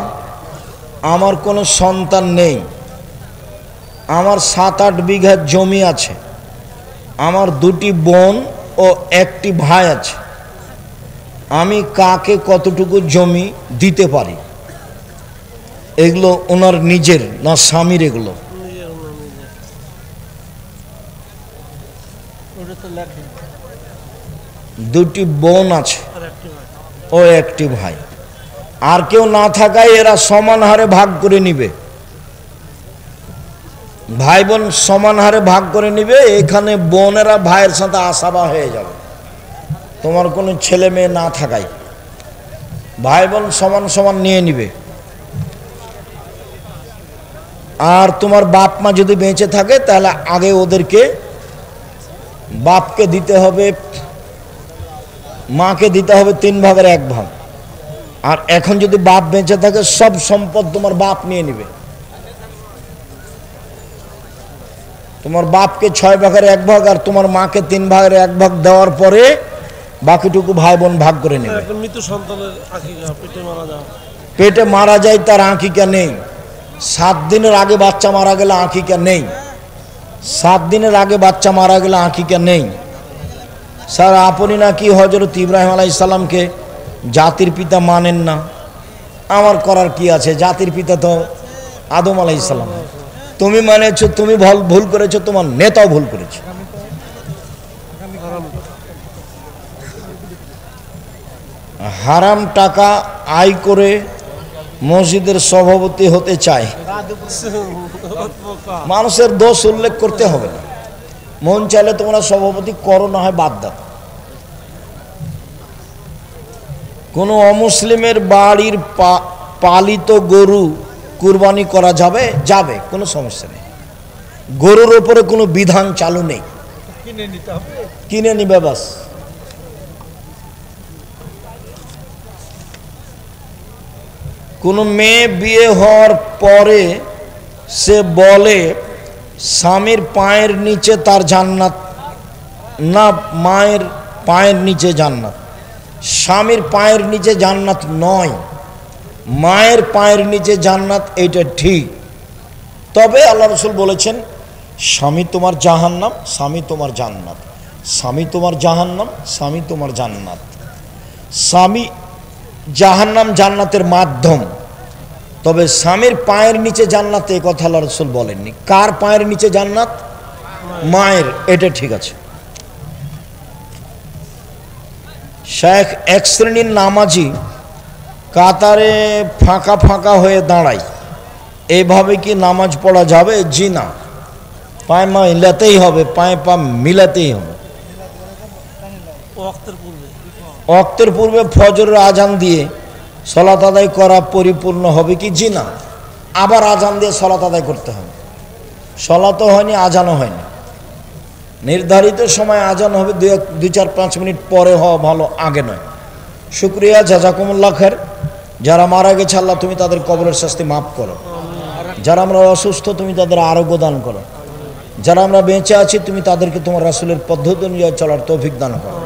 আমার কোনো সন্তান নেই, আমার 7-8 বিঘা জমি আছে, আমার 2টি বোন ও 1টি ভাই আছে, আমি কাকে কতটুকু জমি দিতে পারি? এগুলো ওনার নিজের না স্বামীর? এগুলো দুটি বোন আছে ও 1টি ভাই, আর কেউ না থাকায় এরা সমান হারে ভাগ করে নিবে। ভাই বোন সমান হারে ভাগ করে নিবে। এখানে বোনেরা ভাইয়ের সাথে আসাবা হয়ে যাবে। তোমার কোনো ছেলে মেয়ে না থাকায় ভাই বোন সমান সমান নিয়ে নিবে। আর তোমার বাপ মা যদি বেঁচে থাকে তাহলে আগে ওদেরকে, বাপকে দিতে হবে, মাকে দিতে হবে 3 ভাগের 1 ভাগ। আর এখন যদি বাপ বেঁচে থাকে সব সম্পদ তোমার বাপ নিয়ে নিবে। তোমার বাপকে 6 ভাগের 1 ভাগ আর তোমার মাকে 3 ভাগের 1 ভাগ দেওয়ার পরে বাকিটুকু ভাই বোন ভাগ করে নেবে। পেটে মারা যায় তার আঁকিকা নেই। 7 দিনের আগে বাচ্চা মারা গেলে আঁকিকা নেই। 7 দিনের আগে বাচ্চা মারা গেলে আঁকিকা নেই। স্যার, আপনি নাকি হযরত ইব্রাহিম আলাইহিস সালামকে জাতির পিতা মানেন না। আমার করার কি আছে? জাতির পিতা তো আদম আলাইহিস সালাম। তুমি মানেছো, তুমি ভুল করেছো, তোমার নেতাও ভুল করেছে। হারাম টাকা আয় করে মসজিদের সভাপতি হতে চায়। মানুষের দোষ উল্লেখ করতে হবে না। মন চাইলে তোমরা সভাপতি করো, না হয় বাদ দাও। কোনো অমুসলিমের বাড়ির পালিত গরু কুরবানি করা যাবে? যাবে, কোনো সমস্যা নেই। গরুর ওপরে কোনো বিধান চালু নেই, কিনে নিবে বাস। কোনো মেয়ে বিয়ে হওয়ার পরে সে বলে স্বামীর পায়ের নিচে তার জান্নাত, না মায়ের পায়ের নিচে জান্নাত। স্বামীর পায়ের নিচে জান্নাত নয়, মায়ের পায়ের নিচে জান্নাত। এইটা ঠিক। তবে আল্লাহ রাসূল বলেছেন, স্বামী তোমার জাহান্নাম, স্বামী তোমার জান্নাত। স্বামী তোমার জাহান্নাম, স্বামী তোমার জান্নাত। স্বামী জাহান্নাম জান্নাতের মাধ্যম। তবে স্বামীর পায়ের নিচে জান্নাত, এ কথা আল্লাহ রাসূল বলেননি। কার পায়ের নিচে জান্নাত? মায়ের। এটা ঠিক আছে। শেখ, 1 শ্রেণীর নামাজি কাতারে ফাঁকা ফাঁকা হয়ে দাঁড়ায়, এইভাবে কি নামাজ পড়া যাবে? জি না, পায়ে মিলাতেই হবে, পায়ে পা মিলাতেই হবে। ওয়াক্তের পূর্বে ফজরের আজান দিয়ে সালাত আদায় করা পরিপূর্ণ হবে কি? জি না, আবার আজান দিয়ে সালাত আদায় করতে হবে। সালাতও হয়নি, আজানও হয়নি। নির্ধারিত সময় আজান হবে, 2-4-5 মিনিট পরে হওয়া ভালো, আগে নয়। শুক্রিয়া, জাজাকুমুল্লাহ খায়ের। যারা মারা গেছে আল্লাহ তুমি তাদের কবরের শাস্তি মাফ করো। যারা আমরা অসুস্থ তুমি তাদের আরোগ্য দান করো। যারা আমরা বেঁচে আছি তুমি তাদেরকে তোমার রাসূলের পদ্ধতি অনুযায়ী চলার তৌফিক দান করো।